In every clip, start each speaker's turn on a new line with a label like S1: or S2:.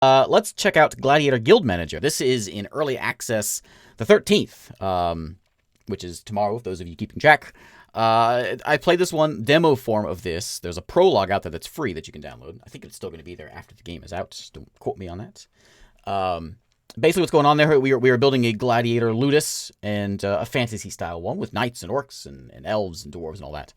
S1: Let's check out Gladiator Guild Manager. This is in early access the 13th, which is tomorrow, for those of you keeping track. I played this one, demo form of this. There's a prologue out there that's free that you can download. I think it's still going to be there after the game is out. Just don't quote me on that. Basically what's going on there, we are building a Gladiator Ludus, and a fantasy-style one with knights and orcs and elves and dwarves and all that.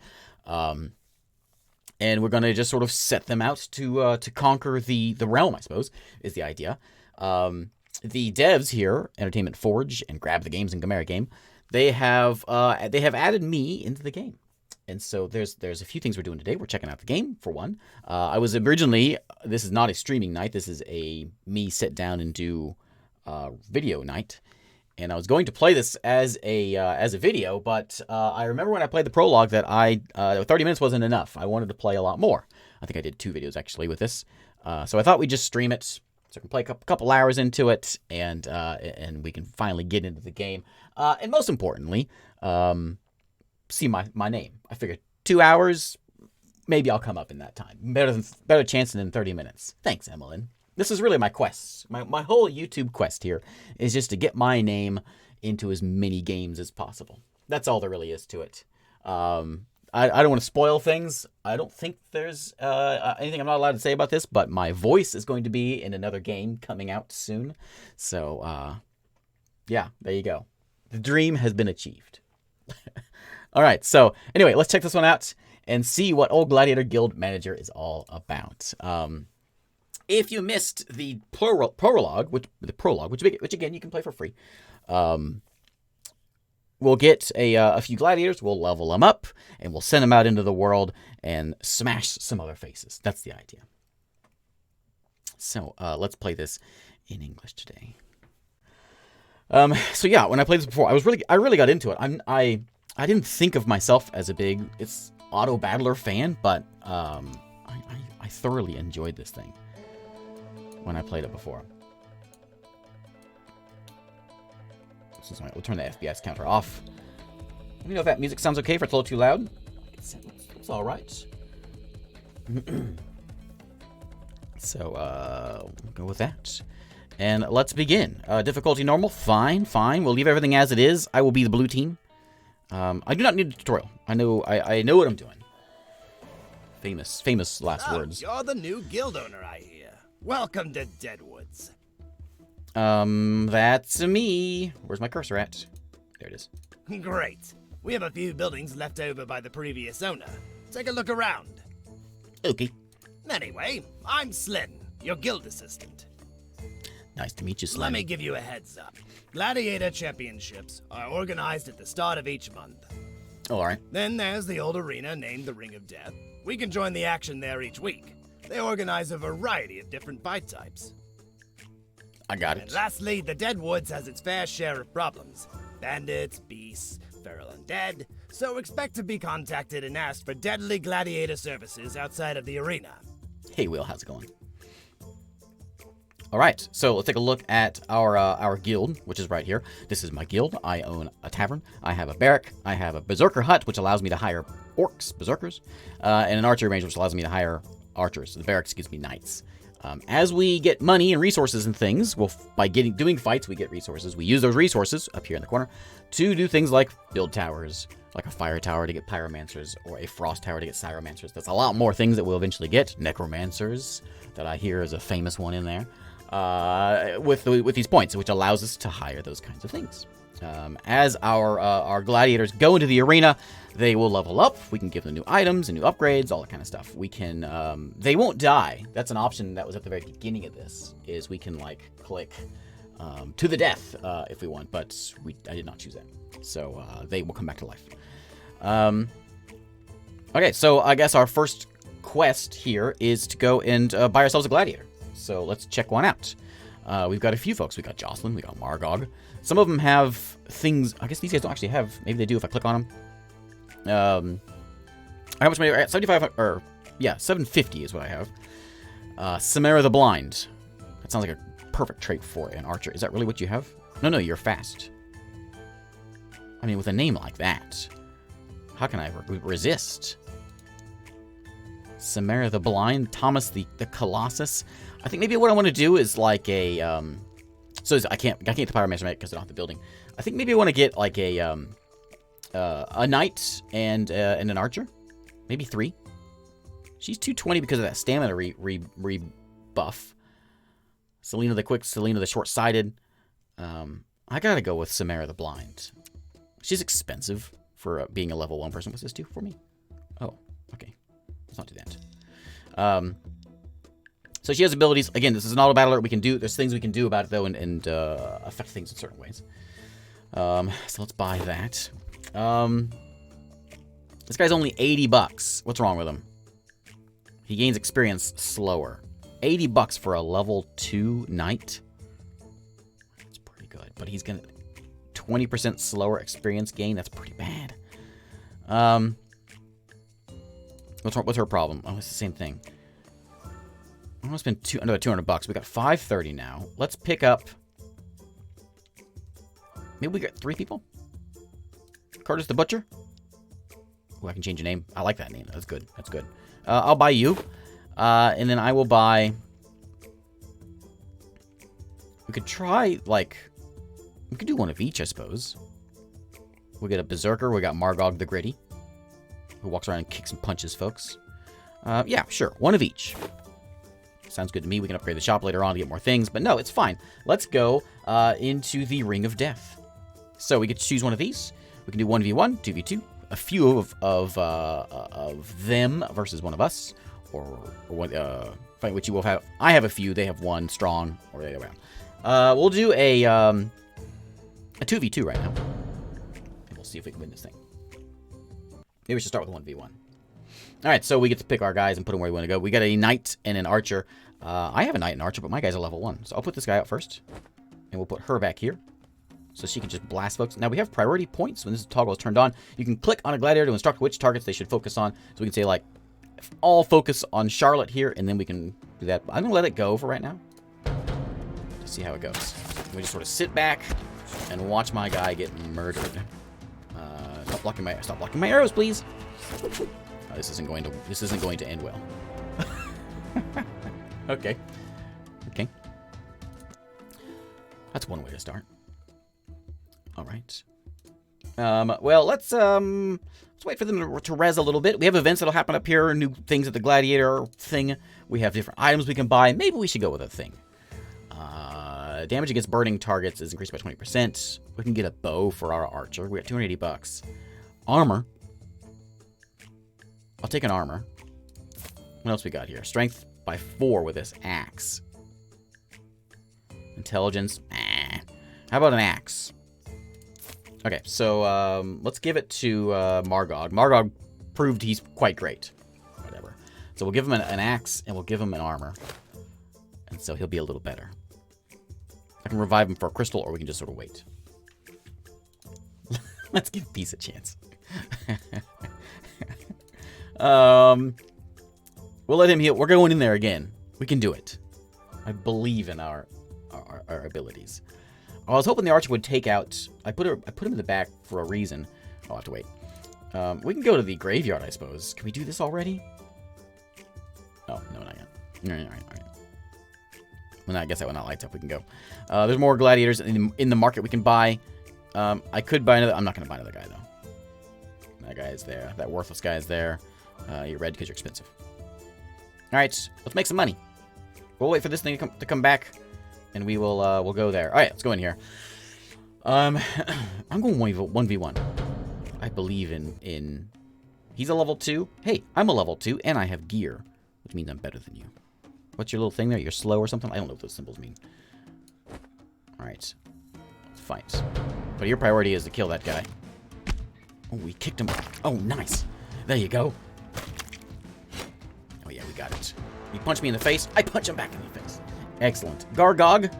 S1: And we're going to just sort of set them out to conquer the realm, I suppose, is the idea. The devs here, Entertainment Forge and Grab the Games and Gamera Game, they have added me into the game. And so there's a few things we're doing today. We're checking out the game, for one. I was originally, this is not a streaming night. This is a me sit down and do video night. And I was going to play this as a video, but I remember when I played the prologue that 30 minutes wasn't enough. I wanted to play a lot more. I think I did 2 videos actually with this. So I thought we'd just stream it, so I can play a couple hours into it, and we can finally get into the game. And most importantly, see my name. I figured 2 hours, maybe I'll come up in that time. Better chance than in 30 minutes. Thanks, Emmeline. This is really my quest. My whole YouTube quest here is just to get my name into as many games as possible. That's all there really is to it. I don't want to spoil things. I don't think there's anything I'm not allowed to say about this, but my voice is going to be in another game coming out soon. So, yeah, there you go. The dream has been achieved. All right, so anyway, let's check this one out and see what old Gladiator Guild Manager is all about. If you missed the prologue, which again you can play for free, we'll get a few gladiators, we'll level them up, and we'll send them out into the world and smash some other faces. That's the idea. So let's play this in English today. So yeah, when I played this before, I really got into it. I didn't think of myself as a big auto battler fan, but I thoroughly enjoyed this thing when I played it before. We'll turn the FPS counter off. Let me know if that music sounds okay, if it's a little too loud. It's all right. So, we'll go with that. And let's begin. Difficulty normal, fine. We'll leave everything as it is. I will be the blue team. I do not need a tutorial. I know what I'm doing. Famous last words.
S2: You're the new guild owner, I hear. Welcome to Deadwoods.
S1: That's me. Where's my cursor at? There it is.
S2: Great. We have a few buildings left over by the previous owner. Take a look around.
S1: Okay.
S2: Anyway, I'm Slyn, your guild assistant.
S1: Nice to meet you, Slyn.
S2: Let me give you a heads up. Gladiator championships are organized at the start of each month.
S1: Oh, all right.
S2: Then there's the old arena named the Ring of Death. We can join the action there each week. They organize a variety of different fight types.
S1: I got it.
S2: And lastly, the Deadwoods has its fair share of problems. Bandits, beasts, feral undead. So expect to be contacted and asked for deadly gladiator services outside of the arena.
S1: Hey, Will, how's it going? All right, so let's take a look at our guild, which is right here. This is my guild. I own a tavern. I have a barrack. I have a berserker hut, which allows me to hire orcs, berserkers, and an archery range, which allows me to hire archers. The barracks gives me knights. As we get money and resources and things, by doing fights, we get resources. We use those resources up here in the corner to do things like build towers, like a fire tower to get pyromancers, or a frost tower to get pyromancers. That's a lot more things that we'll eventually get. Necromancers, that I hear is a famous one in there. With these points, which allows us to hire those kinds of things. As our gladiators go into the arena, they will level up. We can give them new items and new upgrades, all that kind of stuff. We can, they won't die. That's an option that was at the very beginning of this, is we can, like, click to the death if we want, but I did not choose that. So they will come back to life. Okay, so I guess our first quest here is to go and buy ourselves a gladiator. So let's check one out. We've got a few folks. We got Jocelyn, we got Margog. Some of them have things. I guess these guys don't actually have. Maybe they do if I click on them. How much money? 75, or yeah, 750 is what I have. Samara the Blind. That sounds like a perfect trait for an archer. Is that really what you have? No, you're fast. I mean, with a name like that, how can I resist? Samara the Blind, Thomas the Colossus. I think maybe what I want to do is like a I can't get the Pyromancer because I don't have the building. I think maybe I want to get like a knight and an archer, maybe 3. She's 220 because of that stamina rebuff. Selena the quick, Selena the short-sighted. I gotta go with Samara the blind. She's expensive for being a level 1 person. What's this do for me? Oh, okay. Let's not do that. So she has abilities. Again, this is an auto battle alert. We can do. There's things we can do about it though, and affect things in certain ways. So let's buy that. This guy's only $80. What's wrong with him? He gains experience slower. $80 for a level 2 knight. That's pretty good. But he's gonna 20% slower experience gain. That's pretty bad. What's her problem? Oh, it's the same thing. I'm gonna spend another $200. We got 530 now. Let's pick up. Maybe we got 3 people. Curtis the Butcher. Oh, I can change your name. I like that name. That's good. That's good. I'll buy you. And then I will buy... We could try, like... We could do one of each, I suppose. We got a Berserker. We got Margog the Gritty, who walks around and kicks and punches folks. Yeah, sure. One of each. Sounds good to me. We can upgrade the shop later on to get more things. But no, it's fine. Let's go into the Ring of Death. So we get to choose one of these. We can do 1v1, 2v2. A few of them versus one of us, or one, fight which you will have. I have a few. They have one strong, or the other way around. We'll do a 2v2 right now, and we'll see if we can win this thing. Maybe we should start with 1v1. All right, so we get to pick our guys and put them where we want to go. We got a knight and an archer. I have a knight and archer, but my guy's a level 1, so I'll put this guy out first, and we'll put her back here. So she can just blast folks. Now, we have priority points. When this toggle is turned on, you can click on a gladiator to instruct which targets they should focus on. So we can say, like, all focus on Charlotte here, and then we can do that. I'm going to let it go for right now to see how it goes. We just sort of sit back and watch my guy get murdered. Stop blocking my arrows, please. Oh, this isn't going to end well. Okay. Okay. That's one way to start. All right. Well, let's wait for them to res a little bit. We have events that'll happen up here, new things at the Gladiator thing. We have different items we can buy. Maybe we should go with a thing. Damage against burning targets is increased by 20%. We can get a bow for our archer. We got $280. Armor. I'll take an armor. What else we got here? Strength by 4 with this axe. Intelligence. How about an axe? Okay, so let's give it to Margog. Margog proved he's quite great. Whatever. So we'll give him an axe, and we'll give him an armor. And so he'll be a little better. I can revive him for a crystal, or we can just sort of wait. Let's give Peace a chance. We'll let him heal. We're going in there again. We can do it. I believe in our abilities. I was hoping the archer would take out... I put him in the back for a reason. I'll have to wait. We can go to the graveyard, I suppose. Can we do this already? Oh, no, not yet. All right. Well, I guess that one not lights up. We can go. There's more gladiators in the market we can buy. I could buy another... I'm not going to buy another guy, though. That guy is there. That worthless guy is there. You're red because you're expensive. All right, let's make some money. We'll wait for this thing to come back. And we will we'll go there. All right, let's go in here. I'm going 1v1. I believe in... He's a level 2. Hey, I'm a level 2, and I have gear, which means I'm better than you. What's your little thing there? You're slow or something? I don't know what those symbols mean. All right. Let's fight. But your priority is to kill that guy. Oh, we kicked him. Oh, nice. There you go. Oh, yeah, we got it. He punched me in the face. I punch him back in the face. Excellent. Gargog,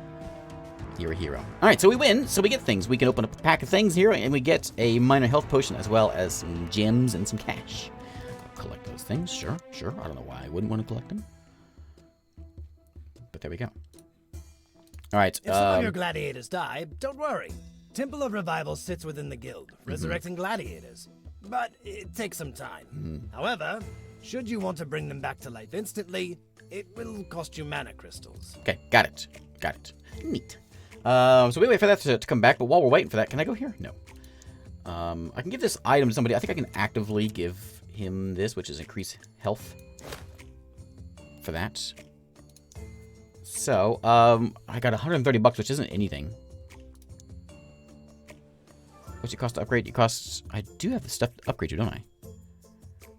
S1: you're a hero. All right, so we win. So we get things. We can open up a pack of things here, and we get a minor health potion as well as some gems and some cash. I'll collect those things. Sure. I don't know why I wouldn't want to collect them. But there we go. All right.
S2: If some of your gladiators die, don't worry. Temple of Revival sits within the guild, resurrecting gladiators. But it takes some time. However, should you want to bring them back to life instantly, It will cost you mana crystals.
S1: Okay, got it. Got it. Neat. So we wait for that to come back, but while we're waiting for that, can I go here? No. I can give this item to somebody. I think I can actively give him this, which is increase health for that. So, I got 130 bucks, which isn't anything. What's it cost to upgrade? It costs... I do have the stuff to upgrade you, don't I?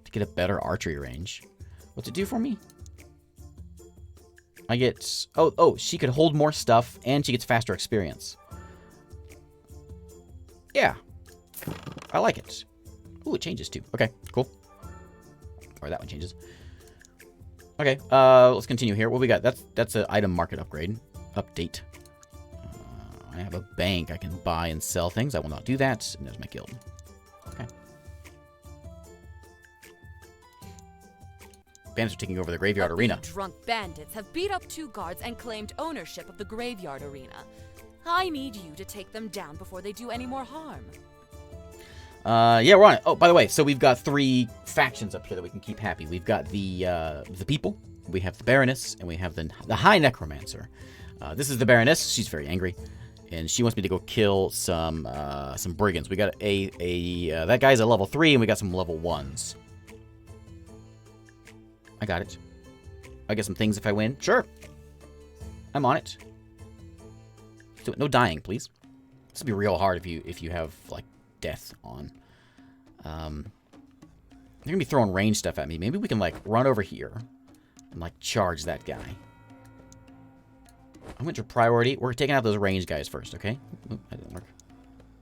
S1: To get a better archery range. What's it do for me? I get... Oh, she could hold more stuff, and she gets faster experience. Yeah. I like it. Ooh, it changes too. Okay, cool. Or that one changes. Okay, let's continue here. What we got? That's an item market upgrade. Update. I have a bank. I can buy and sell things. I will not do that. And there's my guild. Okay. Bandits are taking over the graveyard arena.
S3: Drunk bandits have beat up 2 guards and claimed ownership of the graveyard arena. I need you to take them down before they do any more harm.
S1: Yeah, we're on it. Oh, by the way, so we've got 3 factions up here that we can keep happy. We've got the people, we have the Baroness, and we have the High Necromancer. This is the Baroness. She's very angry, and she wants me to go kill some brigands. We got that guy's a level 3, and we got some level 1s. I got it. I get some things if I win. Sure. I'm on it. So, no dying, please. This would be real hard if you have like death on. They're gonna be throwing range stuff at me. Maybe we can like run over here and like charge that guy. I went to priority. We're taking out those range guys first, okay? Ooh, that didn't work.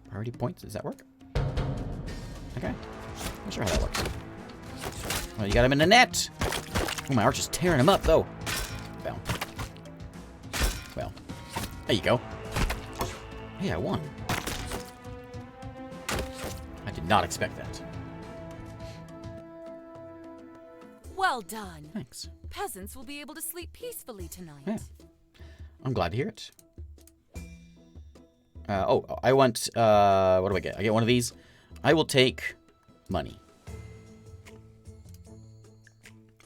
S1: Priority points. Does that work? Okay. Not sure how that works. Well, you got him in the net. Oh, my arch is tearing him up though. Well, there you go. Hey, I won. I did not expect that.
S3: Well done.
S1: Thanks.
S3: Peasants will be able to sleep peacefully tonight.
S1: Yeah. I'm glad to hear it. I want, what do I get? I get one of these. I will take money.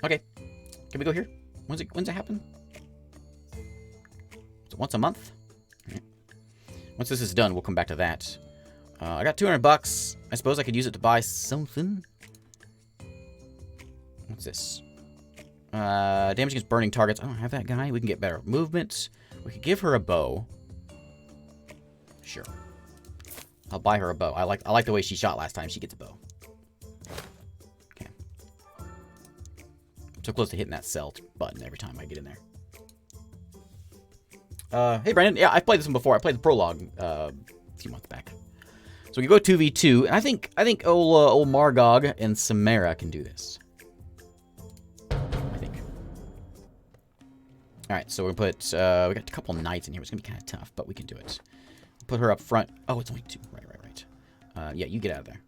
S1: Okay. Can we go here? When's it happen? Is it once a month? Right. Once this is done, we'll come back to that. I got 200 bucks. I suppose I could use it to buy something. What's this? Damage against burning targets. I don't have that guy. We can get better movement. We could give her a bow. Sure. I'll buy her a bow. I like the way she shot last time. She gets a bow. Okay. So close to hitting that sell button every time I get in there. Hey, Brandon. Yeah, I've played this one before. I played the prologue a few months back. So we can go 2v2. And I think old Margog and Samara can do this. I think. All right, so we're going to put... we got a couple knights in here. It's going to be kind of tough, but we can do it. Put her up front. Oh, it's only 2. Right. Yeah, you get out of there.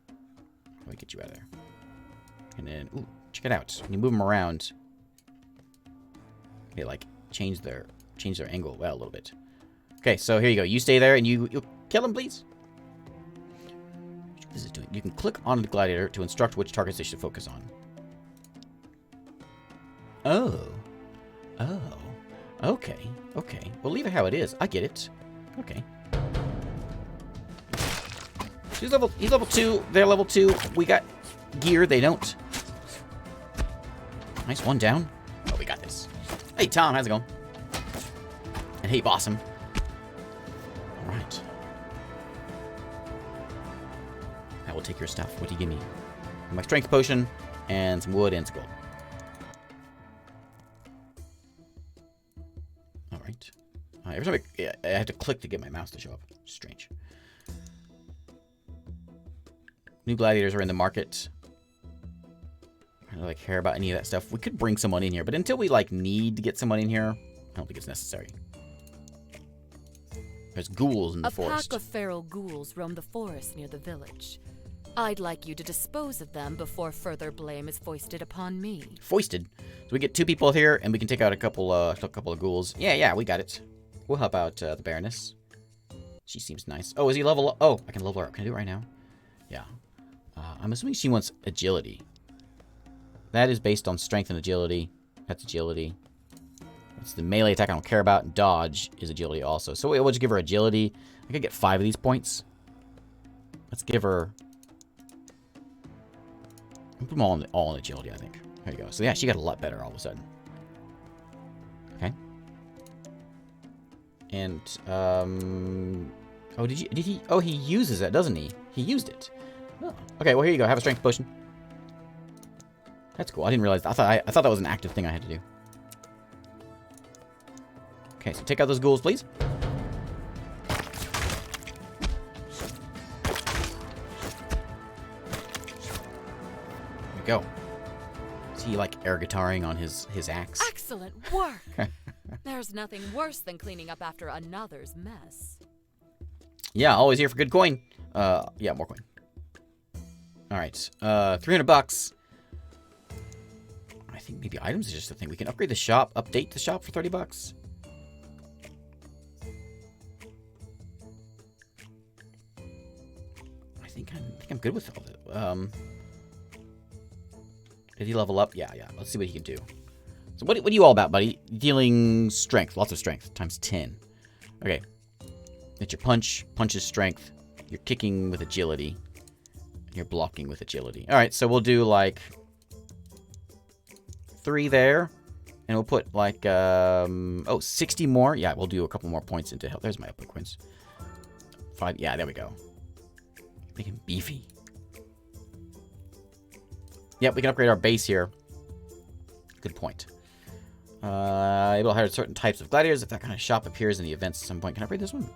S1: Let me get you out of there. And then, ooh, check it out. When you move them around, they like change their angle a little bit. Okay, so here you go. You stay there and you'll kill them, please. What this is doing? You can click on the gladiator to instruct which targets they should focus on. Oh. Okay. We'll leave it how it is. I get it. Okay. He's level 2. They're level 2. We got gear. They don't. Nice, one down. Oh, we got this. Hey, Tom, how's it going? And hey, Bossum. All right. I will take your stuff. What do you give me? My strength potion and some wood and some gold. All right. Every time I have to click to get my mouse to show up. Strange. New gladiators are in the market. I don't really care about any of that stuff. We could bring someone in here, but until we like need to get someone in here, I don't think it's necessary. There's ghouls in the forest.
S3: A pack of feral ghouls roam the forest near the village. I'd like you to dispose of them before further blame is foisted upon me.
S1: Foisted? So we get 2 people here, and we can take out a couple of ghouls. Yeah, we got it. We'll help out the Baroness. She seems nice. Oh, is he level up? Oh, I can level her up. Can I do it right now? Yeah. I'm assuming she wants agility. That is based on strength and agility. That's agility. It's the melee attack I don't care about. And dodge is agility also. So we'll just give her agility. I could get 5 of these points. Let's give her... I'll put them all in agility, I think. There you go. So yeah, she got a lot better all of a sudden. Okay. And, oh, did he? Oh, he uses it, doesn't he? He used it. Oh. Okay, well, here you go. Have a strength potion. That's cool. I didn't realize. I thought that was an active thing I had to do. Okay, so take out those ghouls, please. There we go. Is he, like, air guitaring on his axe?
S3: Excellent work! There's nothing worse than cleaning up after another's mess.
S1: Yeah, always here for good coin. Yeah, more coin. Alright, $300. I think maybe items is just a thing. We can upgrade the shop, update the shop for $30. I think I'm good with all that. Did he level up? Yeah. Let's see what he can do. So what are you all about, buddy? Dealing strength, lots of strength, times 10. Okay. It's your punch. Punch is strength. You're kicking with agility. You're blocking with agility. All right, so we'll do like 3 there, and we'll put like 60 more. Yeah, we'll do a couple more points into health. There's my upgrade coins. 5. Yeah, there we go. Make him beefy. Yep, we can upgrade our base here. Good point. Able to hire certain types of gladiators if that kind of shop appears in the events at some point. Can I upgrade this one?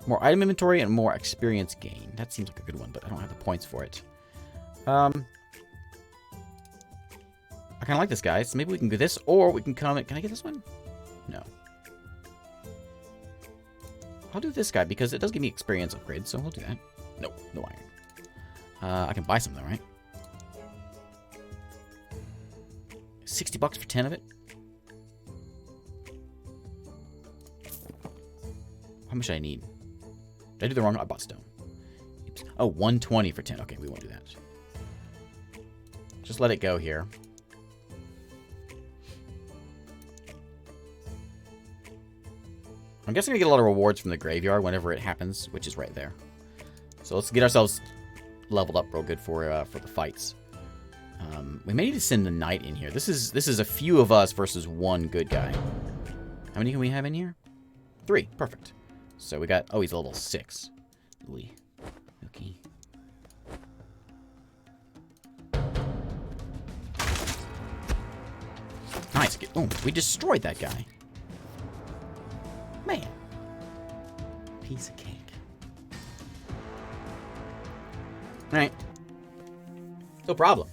S1: More item inventory and more experience gain. That seems like a good one, but I don't have the points for it. I kind of like this guy, so maybe we can do this, or we can come... Can I get this one? No. I'll do this guy, because it does give me experience upgrades, so we'll do that. Nope, no iron. I can buy some, though, right? $60 for 10 of it? How much do I need? Did I do the wrong? I bought stone. Oops. Oh, 120 for 10. Okay, we won't do that. Just let it go here. I'm guessing we get a lot of rewards from the graveyard whenever it happens, which is right there. So let's get ourselves leveled up real good for the fights. We may need to send the knight in here. This is a few of us versus one good guy. How many can we have in here? 3. Perfect. So we got... Oh, he's level 6. Ooh. Okay. Nice. Oh, we destroyed that guy. Man. Piece of cake. Alright. No problem.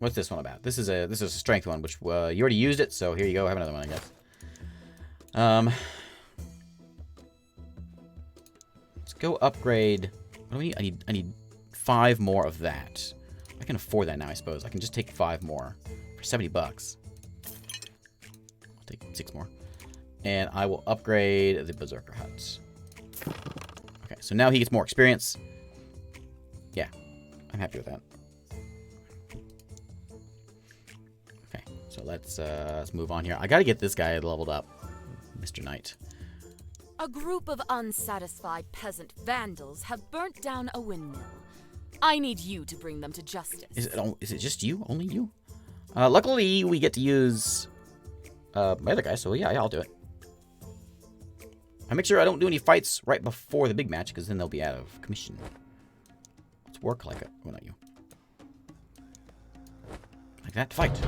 S1: What's this one about? This is a strength one, which you already used it, so here you go. Have another one, I guess. Let's go upgrade. What do we need? I need 5 more of that. I can afford that now, I suppose. I can just take 5 more for $70. I'll take 6 more, and I will upgrade the Berserker Huts. Okay, so now he gets more experience. Yeah, I'm happy with that. So let's move on here. I gotta get this guy leveled up, Mr. Knight.
S3: A group of unsatisfied peasant vandals have burnt down a windmill. I need you to bring them to justice.
S1: Is it just you? Only you? Luckily, we get to use my other guy, so yeah, I'll do it. I make sure I don't do any fights right before the big match, because then they'll be out of commission. Let's work like it. Oh, not you. Like that. Fight.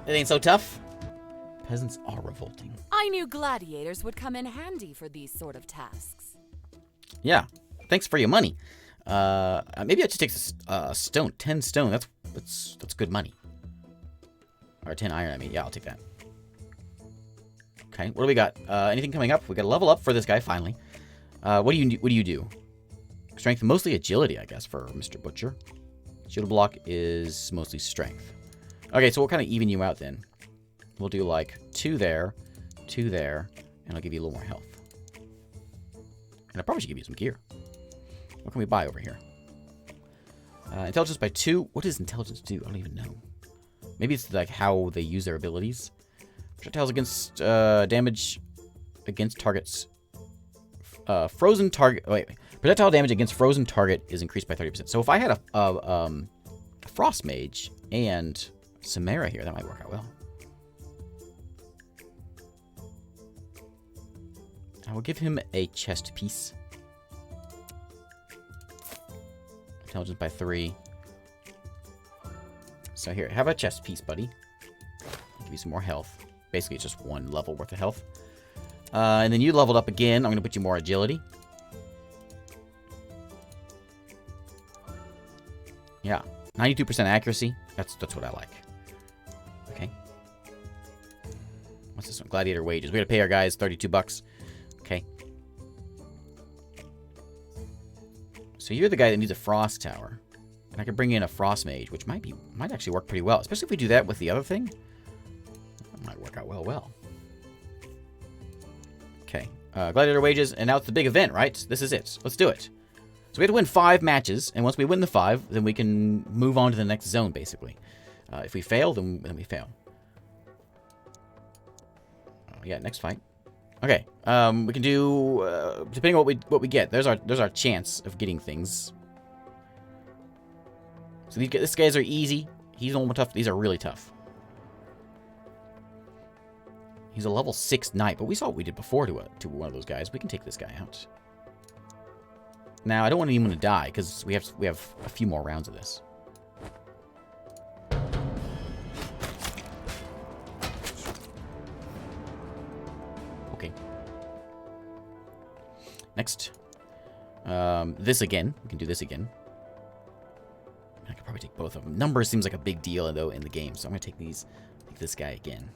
S1: It ain't so tough. Peasants are revolting.
S3: I knew gladiators would come in handy for these sort of tasks.
S1: Yeah. Thanks for your money. Maybe I just take stone. 10 stone. That's good money. Or 10 iron, I mean. Yeah, I'll take that. Okay, what do we got? Anything coming up? We got a level up for this guy, finally. What do you do? Strength, mostly agility, I guess, for Mr. Butcher. Shield block is mostly strength. Okay, so we'll kind of even you out then. We'll do like 2 there, 2 there, and I'll give you a little more health. And I probably should give you some gear. What can we buy over here? Intelligence by 2. What does intelligence do? I don't even know. Maybe it's like how they use their abilities. Projectiles against damage against targets. Frozen target. Wait. Projectile damage against frozen target is increased by 30%. So if I had a Frost Mage and Samara here, that might work out well. I will give him a chest piece. Intelligence by 3. So here, have a chest piece, buddy. I'll give you some more health. Basically, it's just 1 level worth of health. And then you leveled up again. I'm going to put you more agility. Yeah, 92% accuracy. That's what I like. Okay. What's this one? Gladiator Wages. We got to pay our guys 32 bucks. Okay. So you're the guy that needs a Frost Tower. And I could bring in a Frost Mage, which might actually work pretty well. Especially if we do that with the other thing. That might work out well. Okay. Gladiator Wages, and now it's the big event, right? This is it. Let's do it. So we have to win 5 matches, and once we win the 5, then we can move on to the next zone, basically. If we fail, then we fail. Yeah, next fight. Okay, we can do depending on what we get. There's our chance of getting things. So these guys are easy. He's a little more tough. These are really tough. He's a level 6 knight, but we saw what we did before to one of those guys. We can take this guy out. Now I don't want anyone to die because we have a few more rounds of this. Okay. Next. This again. We can do this again. I could probably take both of them. Numbers seems like a big deal, though, in the game. So I'm going to take this guy again.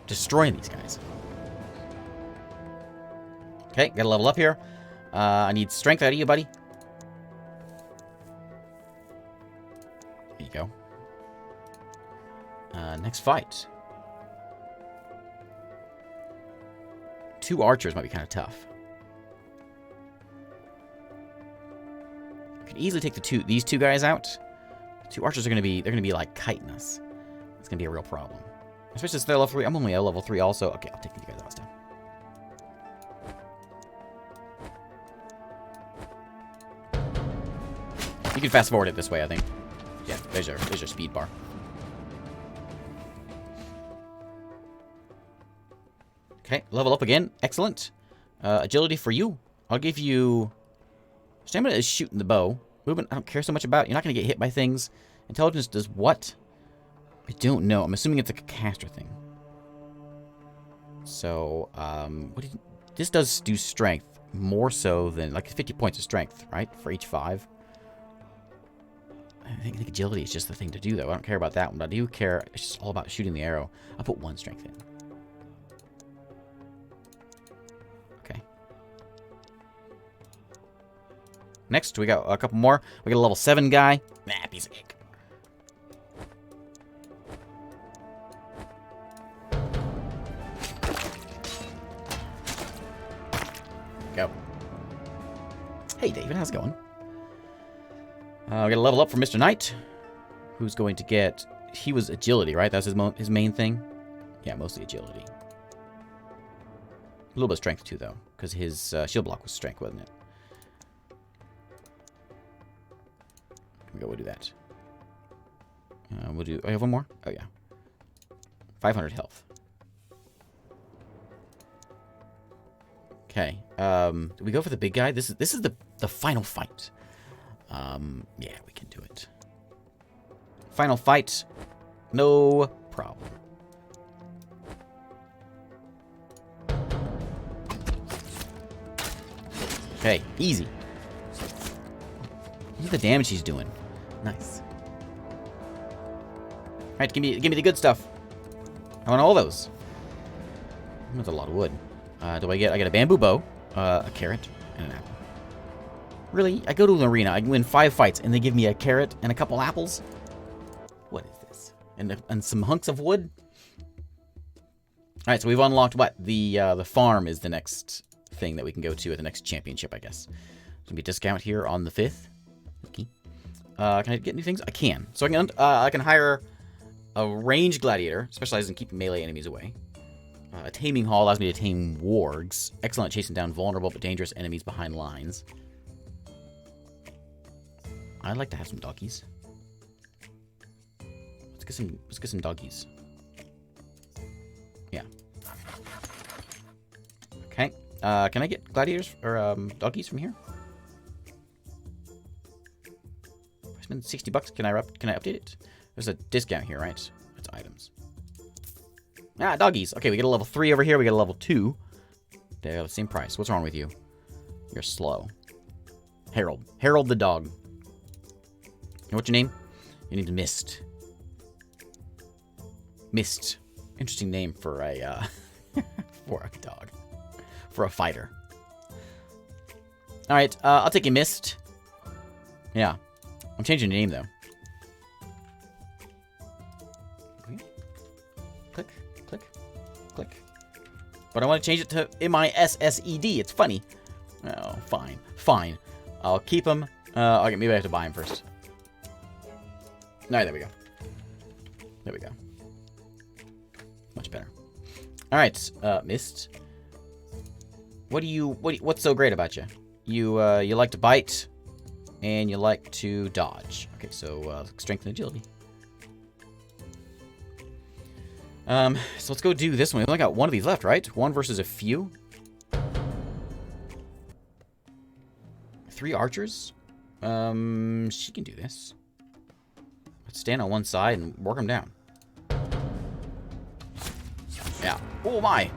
S1: Destroying these guys. Okay, gotta level up here. I need strength out of you, buddy. There you go. Next fight. 2 archers might be kind of tough. I could easily take these two guys out. 2 archers are gonna be like kiting us. It's gonna be a real problem. Especially since they're level 3. I'm only at level 3 also. Okay, I'll take these guys out still. You can fast forward it this way, I think. Yeah, there's your speed bar. Okay, level up again. Excellent. Agility for you. I'll give you... Stamina is shooting the bow. Movement, I don't care so much about. You're not going to get hit by things. Intelligence does what? I don't know. I'm assuming it's like a caster thing. So, this does do strength more so than, like, 50 points of strength, right? For each 5. I think agility is just the thing to do, though. I don't care about that one, but I do care. It's just all about shooting the arrow. I'll put 1 strength in. Okay. Next, we got a couple more. We got a level 7 guy. Nah, piece of cake. Go. Hey, David, how's it going? We got a level up for Mr. Knight, who's going to get... He was agility, right? That's his main thing? Yeah, mostly agility. A little bit of strength, too, though, because his shield block was strength, wasn't it? We'll do that. We'll do... I have one more? Oh, yeah. 500 health. Okay. Do we go for the big guy? This is the final fight. Yeah, we can do it. Final fight. No problem. Okay, easy. Look at the damage he's doing. Nice. Alright, give me the good stuff. I want all those. That's a lot of wood. I get a bamboo bow, a carrot, and an apple. Really? I go to an arena, I win 5 fights, and they give me a carrot and a couple apples? What is this? and some hunks of wood. All right, so we've unlocked what? The farm is the next thing that we can go to at the next championship, I guess. There's gonna be a discount here on the 5th. Okay. Can I get new things? I can. So I can hire a ranged gladiator, specialized in keeping melee enemies away. A taming hall allows me to tame wargs. Excellent at chasing down vulnerable but dangerous enemies behind lines. I'd like to have some doggies. Let's get some doggies. Yeah. Okay. Can I get gladiators or doggies from here? I spent $60. Can I update it? There's a discount here, right? That's items. Ah, doggies. Okay, we get a level 3 over here. We get a level 2. They have the same price. What's wrong with you? You're slow. Harold. Harold the dog. And what's your name? Your name's Mist. Mist. Interesting name for a for a dog. For a fighter. Alright, I'll take a Mist. Yeah. I'm changing the name though. Click, click, click. But I want to change it to MISSED. It's funny. Oh, fine. Fine. I'll keep him. Okay, maybe I have to buy him first. Alright, there we go. There we go. Much better. Alright, Mist. What's so great about you? You like to bite, and you like to dodge. Okay, so strength and agility. So let's go do this one. We only got one of these left, right? One versus a few. 3 archers? She can do this. Let's stand on one side and work them down. Yeah. Oh my!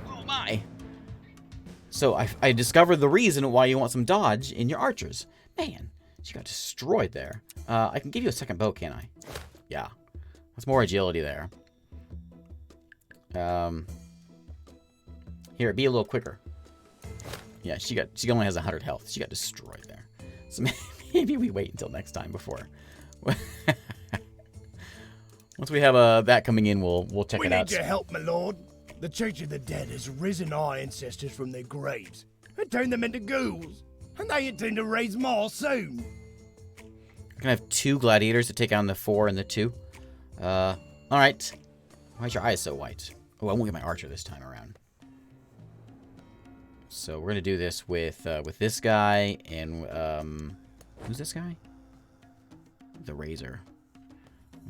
S1: Oh my! So I discovered the reason why you want some dodge in your archers. Man, she got destroyed there. I can give you a second bow, can't I? Yeah. That's more agility there. Here, be a little quicker. Yeah, she only has 100 health. She got destroyed there. So maybe we wait until next time before. Once we have that coming in, we'll check it out.
S2: We need your help, my lord. The Church of the Dead has risen our ancestors from their graves and turned them into ghouls, and they intend to raise more soon.
S1: Can I have 2 gladiators to take on the 4 and the 2? All right. Why is your eyes so white? Oh, I won't get my archer this time around. So we're gonna do this with this guy and who's this guy? The Razor.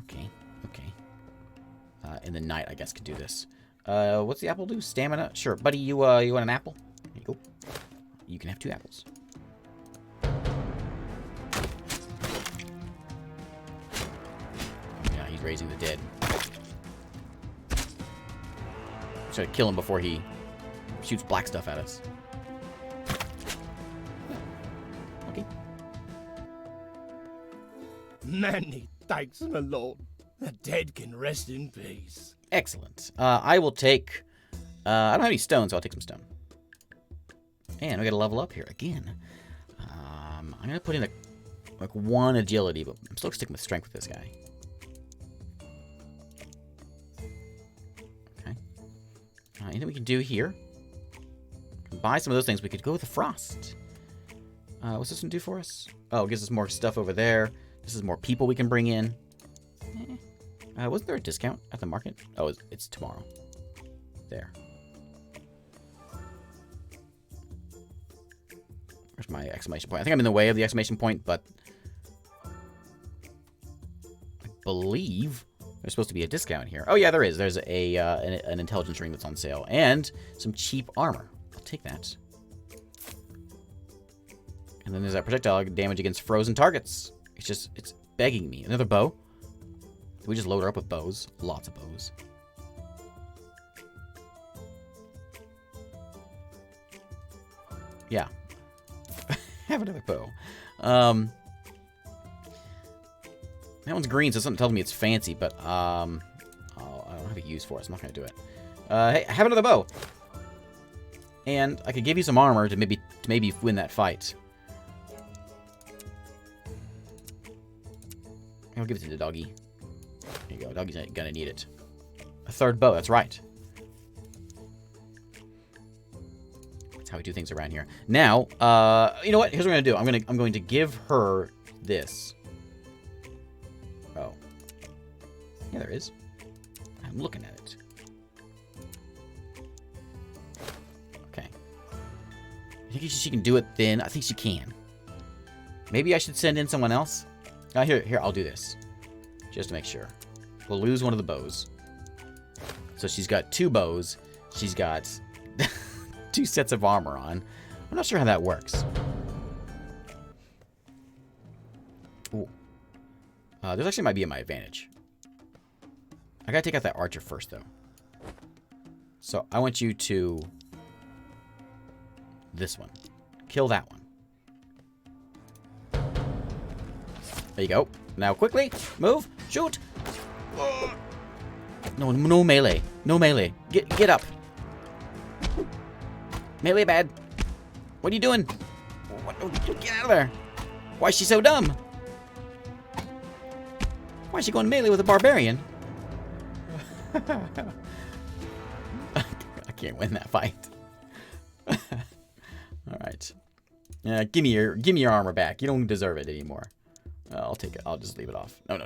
S1: Okay, okay. And the Knight, I guess, could do this. What's the apple do? Stamina? Sure, buddy. You want an apple? Here you go. You can have 2 apples. Yeah, he's raising the dead. Try to kill him before he shoots black stuff at us. Okay.
S2: Many thanks, my lord. The dead can rest in peace.
S1: Excellent. I will take... I don't have any stone, so I'll take some stone. And we got to level up here again. I'm going to put in like 1 agility, but I'm still sticking with strength with this guy. Okay. Anything we can do here? Buy some of those things. We could go with the frost. What's this one do for us? Oh, it gives us more stuff over there. This is more people we can bring in. Wasn't there a discount at the market? Oh, it's tomorrow. There. Where's my exclamation point? I think I'm in the way of the exclamation point, but I believe there's supposed to be a discount here. Oh yeah, there is. There's an intelligence ring that's on sale and some cheap armor. I'll take that. And then there's that projectile damage against frozen targets. It's begging me. Another bow. We just load her up with bows. Lots of bows. Yeah. Have another bow. That one's green, so something tells me it's fancy, but I don't have a use for it, so I'm not going to do it. Hey, have another bow. And I could give you some armor to maybe win that fight. I'll give it to the doggy. There you go. Doggy's gonna need it. A third bow. That's right. That's how we do things around here. Now, you know what? Here's what I'm gonna do. I'm going to give her this. Oh. Yeah, there is. I'm looking at it. Okay. You think she can do it then? I think she can. Maybe I should send in someone else? Here, I'll do this. Just to make sure. We'll lose one of the bows. So she's got 2 bows. She's got 2 sets of armor on. I'm not sure how that works. Ooh. This actually might be at my advantage. I gotta take out that archer first, though. So I want you to... this one. Kill that one. There you go. Now quickly, move, shoot. No melee. No melee. Get up. Melee bad. What are you doing? Get out of there. Why is she so dumb? Why is she going melee with a barbarian? I can't win that fight. All right. Yeah, give me your armor back. You don't deserve it anymore. I'll take it. I'll just leave it off. No.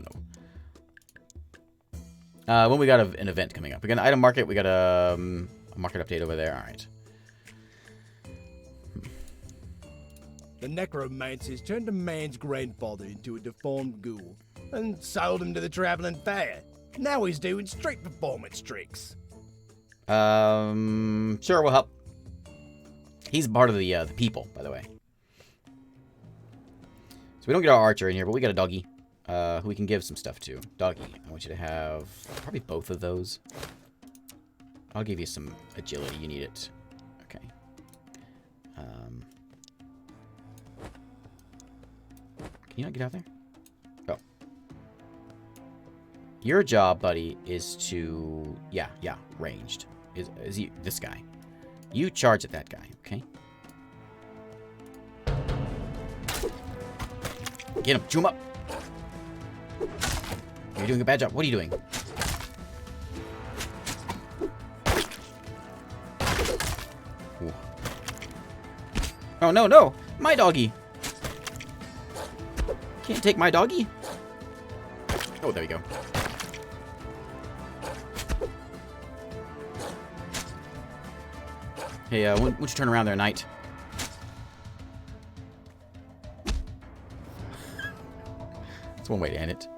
S1: When we got an event coming up. We got an item market. We got a market update over there. All right.
S2: The necromancers turned a man's grandfather into a deformed ghoul and sold him to the traveling fair. Now he's doing street performance tricks.
S1: Sure, we'll help. He's part of the people, by the way. So we don't get our archer in here, but we got a doggy. Who we can give some stuff to. Doggy, I want you to have probably both of those. I'll give you some agility. You need it. Okay. Can you not get out there? Oh. Your job, buddy, is to... Yeah, ranged. Is he this guy? You charge at that guy, okay? Get him. Chew him up. You're doing a bad job. What are you doing? Ooh. Oh, no. My doggy. Can't take my doggy. Oh, there we go. Hey, why don't you turn around there, knight? That's one way to end it.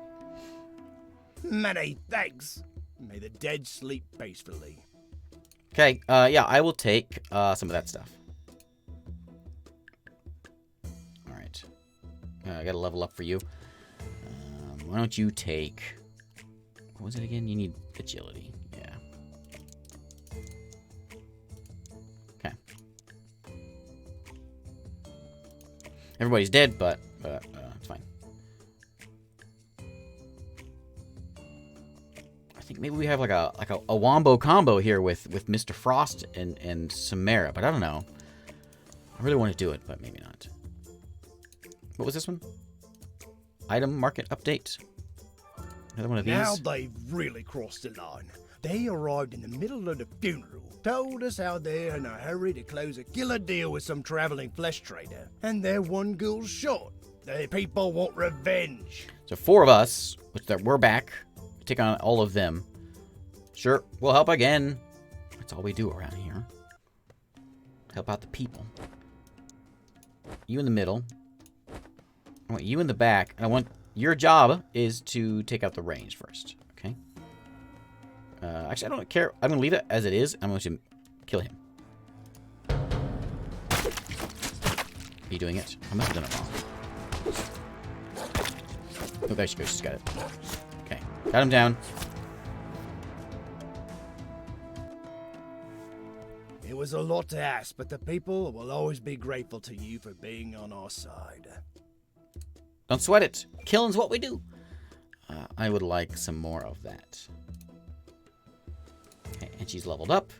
S2: Many thanks. May the dead sleep peacefully.
S1: Okay, yeah, I will take some of that stuff. Alright. I gotta level up for you. Why don't you take... What was it again? You need agility. Yeah. Okay. Everybody's dead, but it's fine. I think maybe we have like a wombo combo here with Mr. Frost and Samara, but I don't know. I really want to do it, but maybe not. What was this one? Item market update. Another one of these.
S2: Now they've really crossed the line. They arrived in the middle of the funeral, told us how they're in a hurry to close a killer deal with some traveling flesh trader, and they're 1 ghoul short. The people want revenge.
S1: So 4 of us, we're back. Take on all of them. Sure, we'll help again. That's all we do around here. Help out the people. You in the middle. I want you in the back. And I want your job is to take out the range first. Okay. Actually, I don't care. I'm gonna leave it as it is. I'm going to kill him. Are you doing it? I must have done it wrong. Oh, there she goes. She's got it. Okay. Got him down.
S2: It was a lot to ask, but the people will always be grateful to you for being on our side.
S1: Don't sweat it. Killing's what we do. I would like some more of that. Okay, and she's leveled up.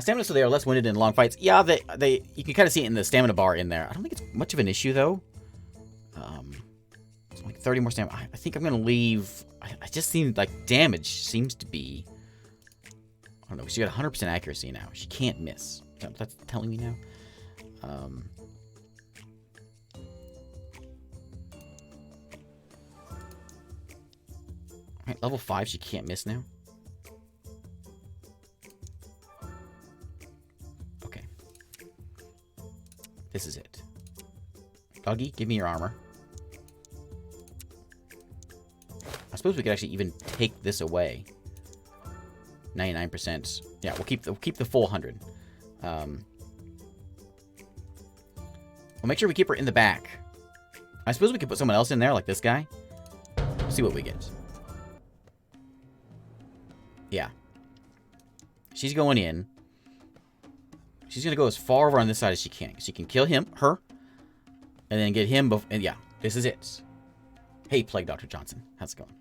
S1: Stamina, so they are less winded in long fights. Yeah, you can kind of see it in the stamina bar in there. I don't think it's much of an issue, though. It's like 30 more stamina. I think I'm going to leave... I just seemed like damage seems to be... I don't know. She got 100% accuracy now. She can't miss. That's telling me now. Alright, level 5, she can't miss now. Okay. This is it. Doggy, give me your armor. I suppose we could actually even take this away. 99%. Yeah, we'll keep the full 100. We'll make sure we keep her in the back. I suppose we could put someone else in there, like this guy. See what we get. Yeah. She's going in. She's going to go as far over on this side as she can. She can kill her, and then get him. And yeah, this is it. Hey, Plague Dr. Johnson. How's it going?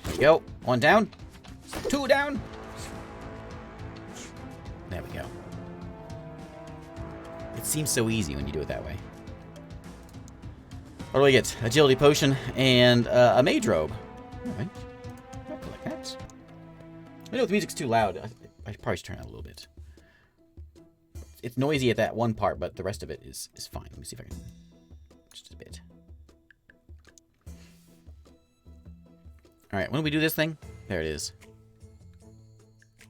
S1: There you go. 1 down. 2 down. There we go. It seems so easy when you do it that way. What do we get? Agility potion and a mage robe. Alright. I'll collect that. I know if the music's too loud. I probably should turn it out a little bit. It's noisy at that one part, but the rest of it is fine. Let me see if I can... Just a bit. Alright, when do we do this thing? There it is.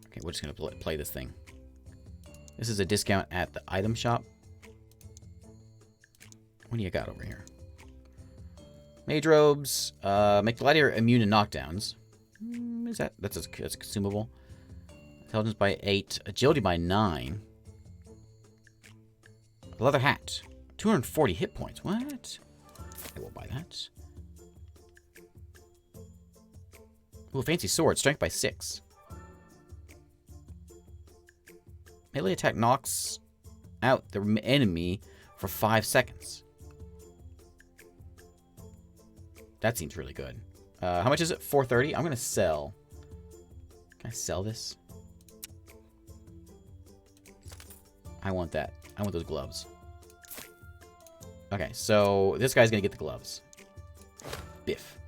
S1: Okay, we're just going to play this thing. This is a discount at the item shop. What do you got over here? Mage robes. Make Gladiator immune to knockdowns. Is that... That's a consumable. Intelligence by 8. Agility by 9. Leather hat. 240 hit points. What? I will buy that. Ooh, fancy sword. Strength by 6. Melee attack knocks out the enemy for 5 seconds. That seems really good. How much is it? 430? I'm going to sell. Can I sell this? I want that. I want those gloves. Okay, so this guy's going to get the gloves. Biff.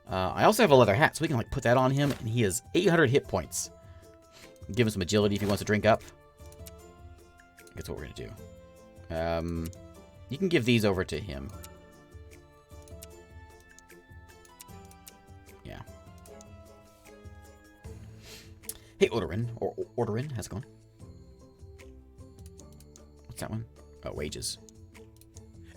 S1: I also have a leather hat, so we can like put that on him, and he has 800 hit points. Give him some agility if he wants to drink up. That's what we're going to do. You can give these over to him. Yeah. Hey, Odorin. Or Orderin. How's it going? What's that one? Oh, wages.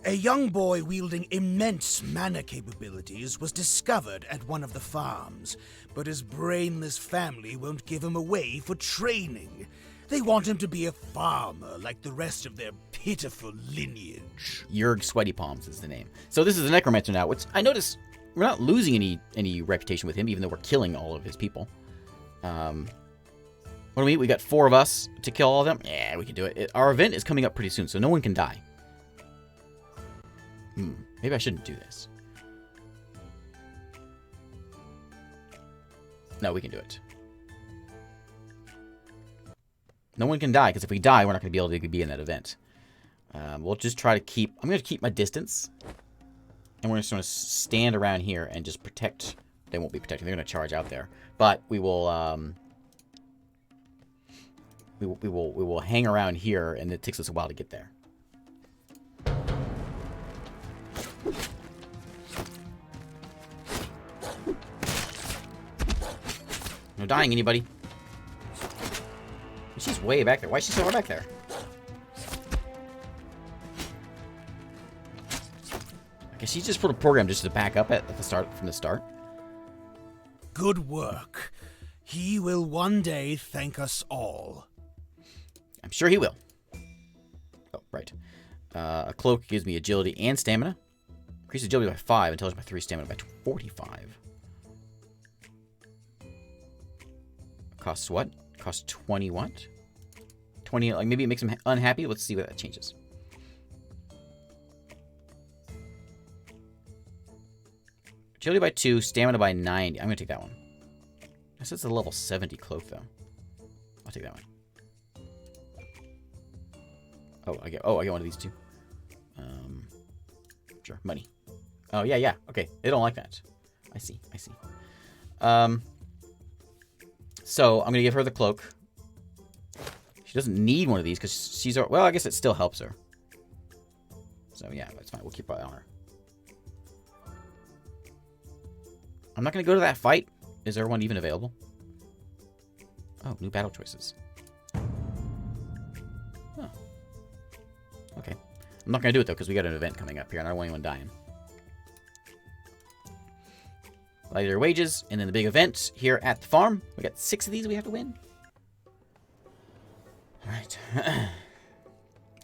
S4: A young boy wielding immense mana capabilities was discovered at one of the farms, but his brainless family won't give him away for training. They want him to be a farmer like the rest of their pitiful lineage.
S1: Jurg Sweaty Palms is the name. So this is a necromancer now, which I notice we're not losing any reputation with him, even though we're killing all of his people. What do we got 4 of us to kill all of them? Yeah, we can do it. Our event is coming up pretty soon, so no one can die. Maybe I shouldn't do this. No, we can do it. No one can die, because if we die, we're not going to be able to be in that event. We'll just try to keep... I'm going to keep my distance. And we're just going to stand around here and just protect... They won't be protected. They're going to charge out there. But we will... We will hang around here, and it takes us a while to get there. No dying, anybody. She's way back there. Why is she so far back there? I guess she's just put a program just to back up at the start, from the start.
S4: Good work. He will one day thank us all.
S1: I'm sure he will. Oh, right. A cloak gives me agility and stamina. Increase agility by 5, intelligence by 3, stamina by 45. Costs what? Costs 20 what? 20, like maybe it makes him unhappy. Let's see what that changes. Agility by 2, stamina by 90. I'm going to take that one. This is a level 70 cloak, though. I'll take that one. Oh, I get one of these two. Sure, money. Oh, yeah, yeah. Okay, they don't like that. I see. So, I'm going to give her the cloak. She doesn't need one of these because she's... Well, I guess it still helps her. So, yeah, that's fine. We'll keep her on her. I'm not going to go to that fight. Is there one even available? Oh, new battle choices. Oh. Okay. I'm not going to do it, though, because we got an event coming up here, and I don't want anyone dying. Gladiator Wages, and then the big event here at the farm. We got 6 of these we have to win. Alright.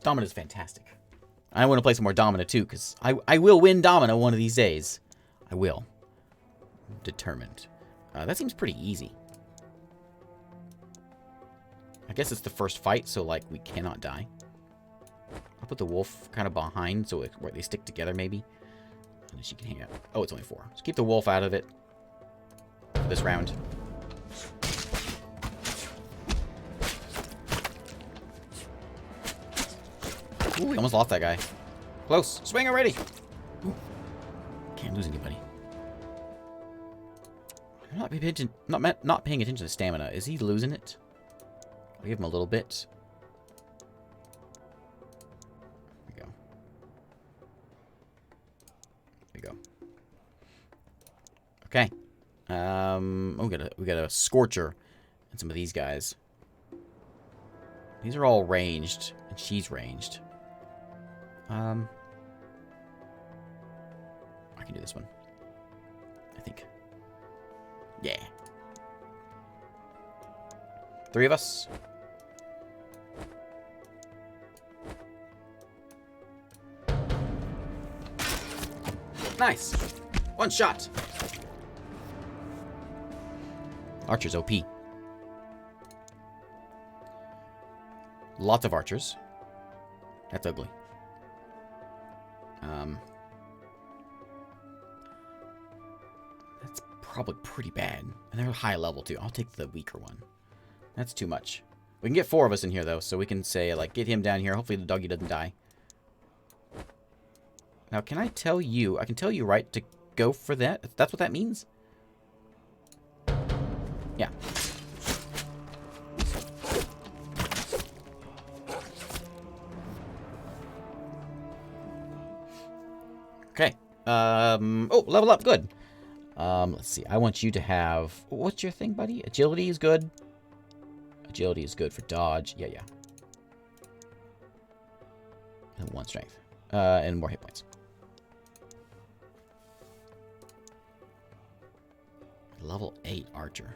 S1: Domina's fantastic. I want to play some more Domina, too, because I will win Domina one of these days. I will. I'm determined. That seems pretty easy. I guess it's the first fight, so, like, we cannot die. I'll put the wolf kind of behind, so where they stick together, maybe. And she can hang out. Oh, it's only 4. So keep the wolf out of it for this round. Ooh, we almost lost that guy. Close. Swing already. Ooh. Can't lose anybody. I'm not paying attention to stamina. Is he losing it? I'll give him a little bit. There we go. Okay. We got a Scorcher and some of these guys. These are all ranged, and she's ranged. I can do this one. I think. Yeah. 3 of us. Nice. 1 shot. Archer's OP. Lots of archers. That's ugly. That's probably pretty bad. And they're high level, too. I'll take the weaker one. That's too much. We can get 4 of us in here, though, so we can say, like, get him down here. Hopefully the doggy doesn't die. Now, can I tell you... I can tell you, right, to go for that? If that's what that means? Yeah. Okay. Oh, level up. Good. Let's see. I want you to have... What's your thing, buddy? Agility is good. Agility is good for dodge. Yeah, yeah. And 1 strength. And more hit points. Level 8 archer.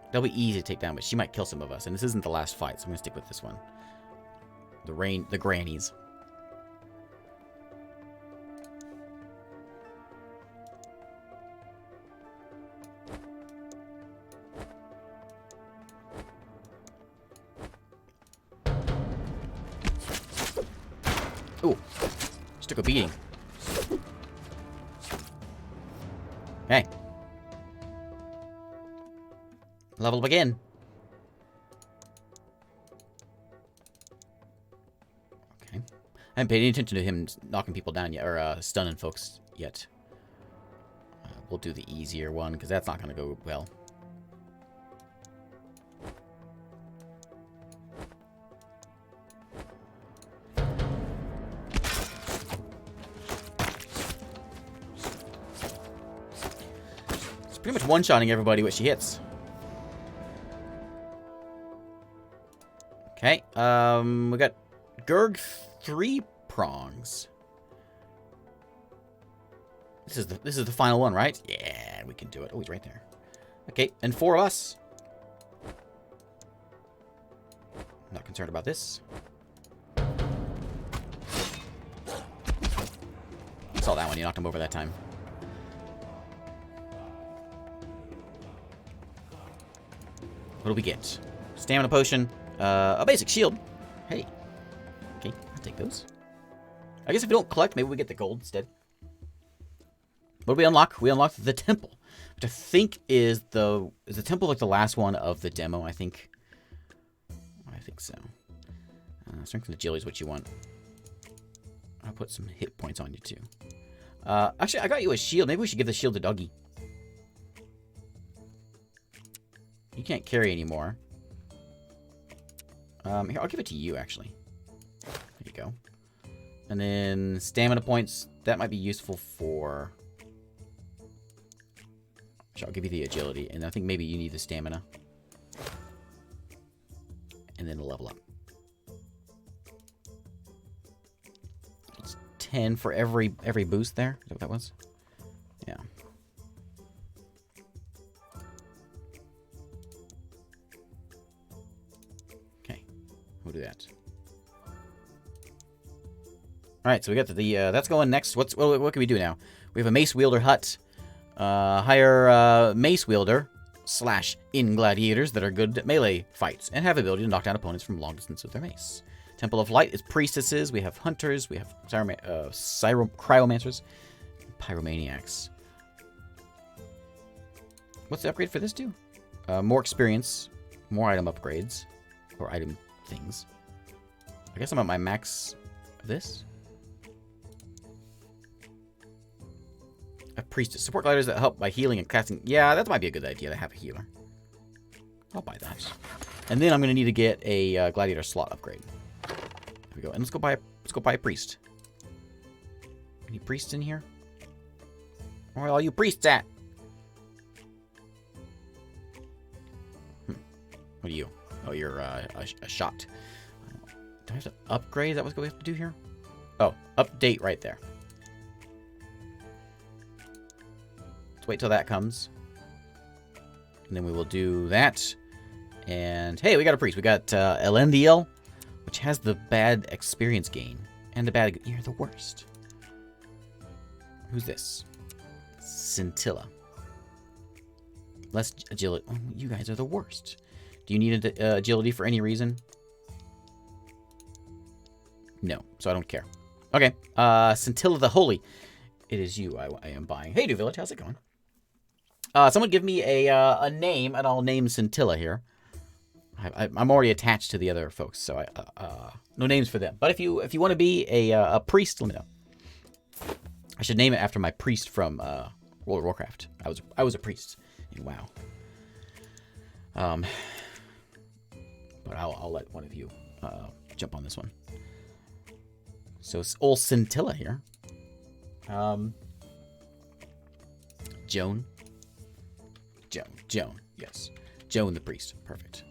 S1: That'll be easy to take down, but she might kill some of us. And this isn't the last fight, so I'm going to stick with this one. The grannies. Ooh. Just took a beating. Hey. Level up again. Okay. I haven't paid any attention to him knocking people down yet, or stunning folks yet. We'll do the easier one, because that's not going to go well. It's pretty much one-shotting everybody what she hits. Okay, we got Gurg 3 prongs. This is the final one, right? Yeah, we can do it. Oh, he's right there. Okay, and 4 of us. Not concerned about this. Saw that one. You knocked him over that time. What do we get? Stamina potion. A basic shield. Hey. Okay, I'll take those. I guess if we don't collect, maybe we get the gold instead. What do we unlock? We unlocked the temple, which I think is the temple like the last one of the demo. I think so. Strength and agility is what you want. I'll put some hit points on you, too. Actually, I got you a shield. Maybe we should give the shield to Doggy. You can't carry anymore. Here, I'll give it to you, actually. There you go. And then stamina points. That might be useful for... Sure, I'll give you the agility. And I think maybe you need the stamina. And then level up. It's 10 for every boost there. Is that what that was? Yeah. Okay. We'll do that. Alright, so we got the that's going next. What can we do now? We have a mace wielder hut. Hire mace wielder / in gladiators that are good at melee fights and have ability to knock down opponents from long distance with their mace. Temple of Light is priestesses. We have hunters. We have cryomancers. Pyromaniacs. What's the upgrade for this do? More experience. More item upgrades. Or item things. I guess I'm at my max of this. A priestess. Support gliders that help by healing and casting. Yeah, that might be a good idea to have a healer. I'll buy that. And then I'm going to need to get a gladiator slot upgrade. There we go. And let's go buy a priest. Any priests in here? Where are all you priests at? What are you? Oh, you're a shot. Do I have to upgrade? Is that what we have to do here? Oh, update right there. Wait till that comes. And then we will do that. And hey, we got a priest. We got Elendil, which has the bad experience gain. And the bad... You're the worst. Who's this? Scintilla. Less agility. Oh, you guys are the worst. Do you need agility for any reason? No, so I don't care. Okay, Scintilla the Holy. It is you I am buying. Hey, New Village, how's it going? Someone give me a name, and I'll name Scintilla here. I'm already attached to the other folks, so no names for them. But if you want to be a priest, let me know. I should name it after my priest from World of Warcraft. I was a priest in WoW. But I'll let one of you jump on this one. So it's old Scintilla here. Joan, yes. Joan the priest. Perfect.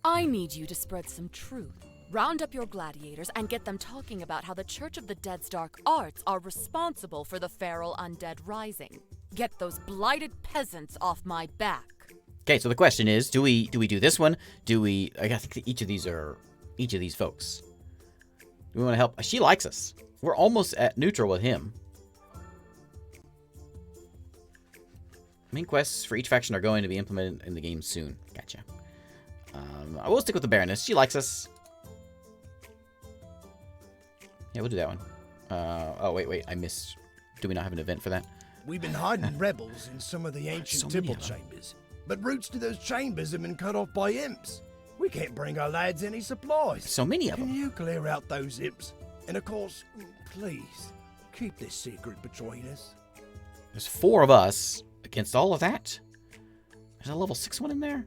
S3: I need you to spread some truth. Round up your gladiators and get them talking about how the Church of the Dead's dark arts are responsible for the feral undead rising. Get those blighted peasants off my back.
S1: Okay, so the question is, do we do this one? I think each of these folks. Do we want to help? She likes us. We're almost at neutral with him. Main quests for each faction are going to be implemented in the game soon. Gotcha. I will stick with the Baroness. She likes us. Yeah, we'll do that one. Oh, wait. I missed. Do we not have an event for that?
S2: We've been hiding rebels in some of the ancient temple chambers, but routes to those chambers have been cut off by imps. We can't bring our lads any supplies.
S1: So many of them.
S2: Can you clear out those imps? And of course, please, keep this secret between us.
S1: There's 4 of us against all of that. There's a level 6 one in there.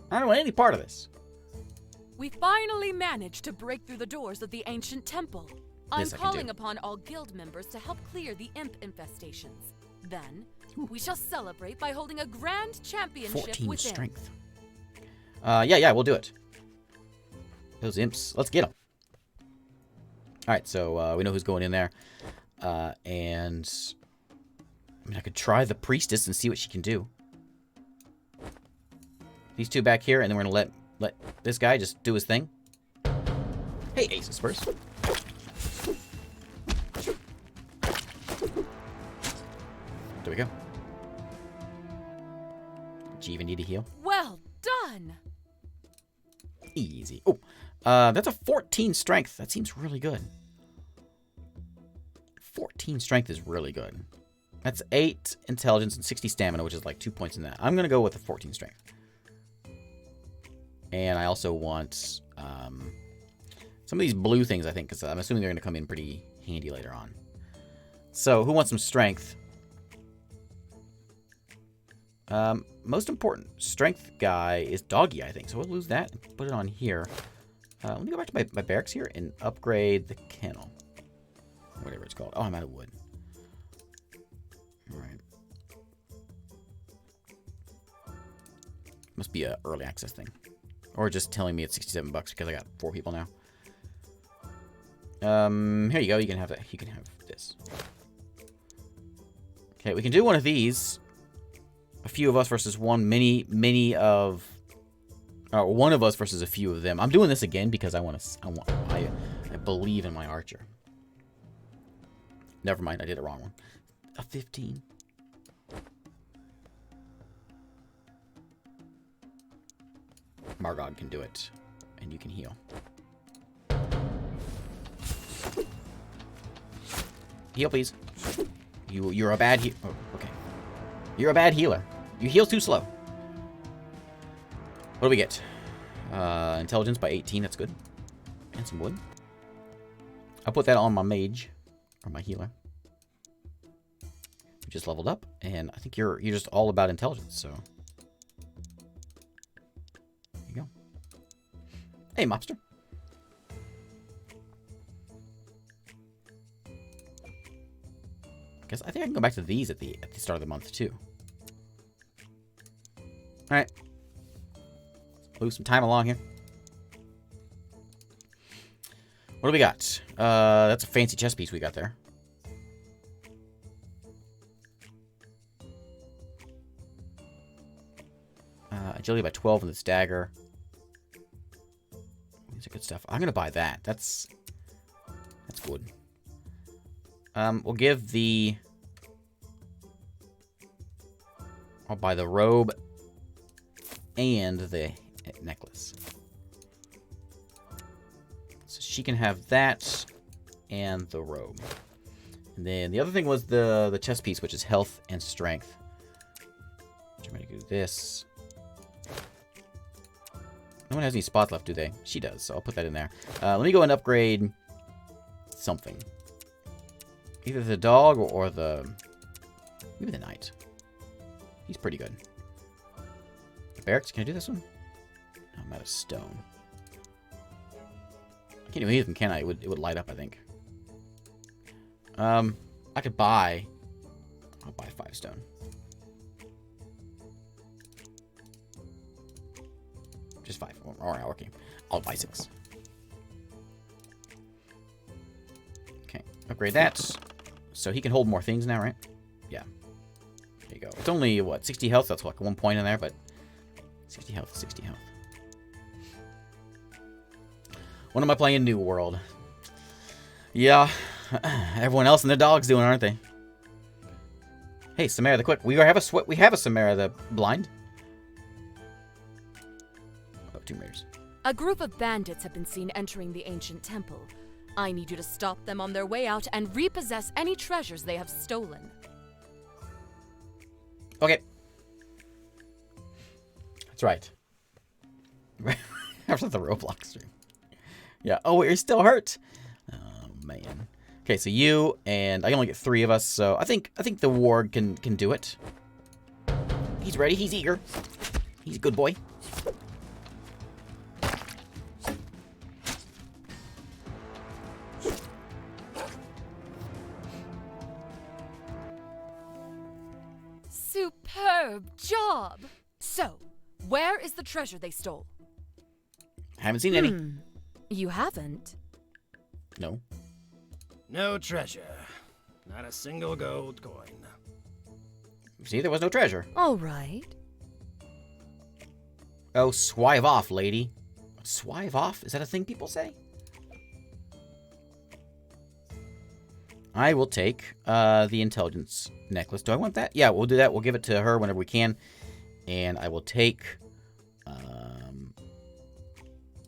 S1: I don't want any part of this.
S3: We finally managed to break through the doors of the ancient temple. I'm calling upon all guild members to help clear the imp infestations. Then, we shall celebrate by holding a grand championship
S1: 14
S3: within.
S1: Strength. Yeah, we'll do it. Those imps, let's get them. All right, so we know who's going in there. And I mean, I could try the priestess and see what she can do. These 2 back here, and then we're gonna let this guy just do his thing. Hey, Ace of Spurs. There we go. Do you even need a heal?
S3: Well done.
S1: Easy. Oh, that's a 14 strength. That seems really good. 14 strength is really good. That's 8 intelligence and 60 stamina, which is like 2 points in that. I'm going to go with the 14 strength. And I also want Some of these blue things, I think, because I'm assuming they're going to come in pretty handy later on. So, who wants some strength? Most important strength guy is Doggy, I think. So we'll lose that and put it on here. Let me go back to my barracks here and upgrade the kennel. Whatever it's called. Oh, I'm out of wood. Alright. Must be a early access thing. Or just telling me it's $67 because I got 4 people now. Here you go. You can have that. You can have this. Okay, we can do one of these. A few of us versus one. Many of... one of us versus a few of them. I'm doing this again because I believe in my archer. Never mind, I did the wrong one. A 15. Margod can do it. And you can heal. Heal, please. You're a bad healer. Oh, okay. You're a bad healer. You heal too slow. What do we get? Intelligence by 18. That's good. And some wood. I'll put that on my mage. Or my healer. We just leveled up. And I think you're just all about intelligence, so... There you go. Hey, mobster. I think I can go back to these at the start of the month, too. Alright. Move some time along here. What do we got? That's a fancy chess piece we got there. Agility by 12 in this dagger. These are good stuff. I'm gonna buy that. That's good. We'll give the... I'll buy the robe and the necklace. So she can have that and the robe. And then the other thing was the chest piece, which is health and strength. I'm going to do this. No one has any spots left, do they? She does, so I'll put that in there. Let me go and upgrade something. Either the dog or the... Maybe the knight. He's pretty good. The barracks, can I do this one? No, I'm out of stone. I can't even use them, can I? It would light up, I think. I could buy... I'll buy 5 stone. Just 5. Alright, okay. I'll buy 6. Okay, upgrade that. So he can hold more things now, right? Yeah. There you go. It's only, what, 60 health? That's like 1 point in there, but 60 health, 60 health. When am I playing New World? Yeah. Everyone else and their dog's doing, aren't they? Hey, Samara the Quick. We have a Samara the Blind. Oh, 2 meters.
S3: A group of bandits have been seen entering the ancient temple. I need you to stop them on their way out and repossess any treasures they have stolen.
S1: Okay. That's right. After the Roblox stream. Yeah. Oh, you're still hurt. Oh man. Okay, so you and I only get 3 of us, so I think the ward can do it. He's ready. He's eager. He's a good boy.
S3: Superb job! So, where is the treasure they stole?
S1: Haven't seen any.
S3: You haven't?
S1: No.
S2: No treasure. Not a single gold coin.
S1: See, there was no treasure.
S3: All right.
S1: Oh, swive off, lady. Swive off? Is that a thing people say? I will take the intelligence necklace. Do I want that? Yeah, we'll do that. We'll give it to her whenever we can. And I will take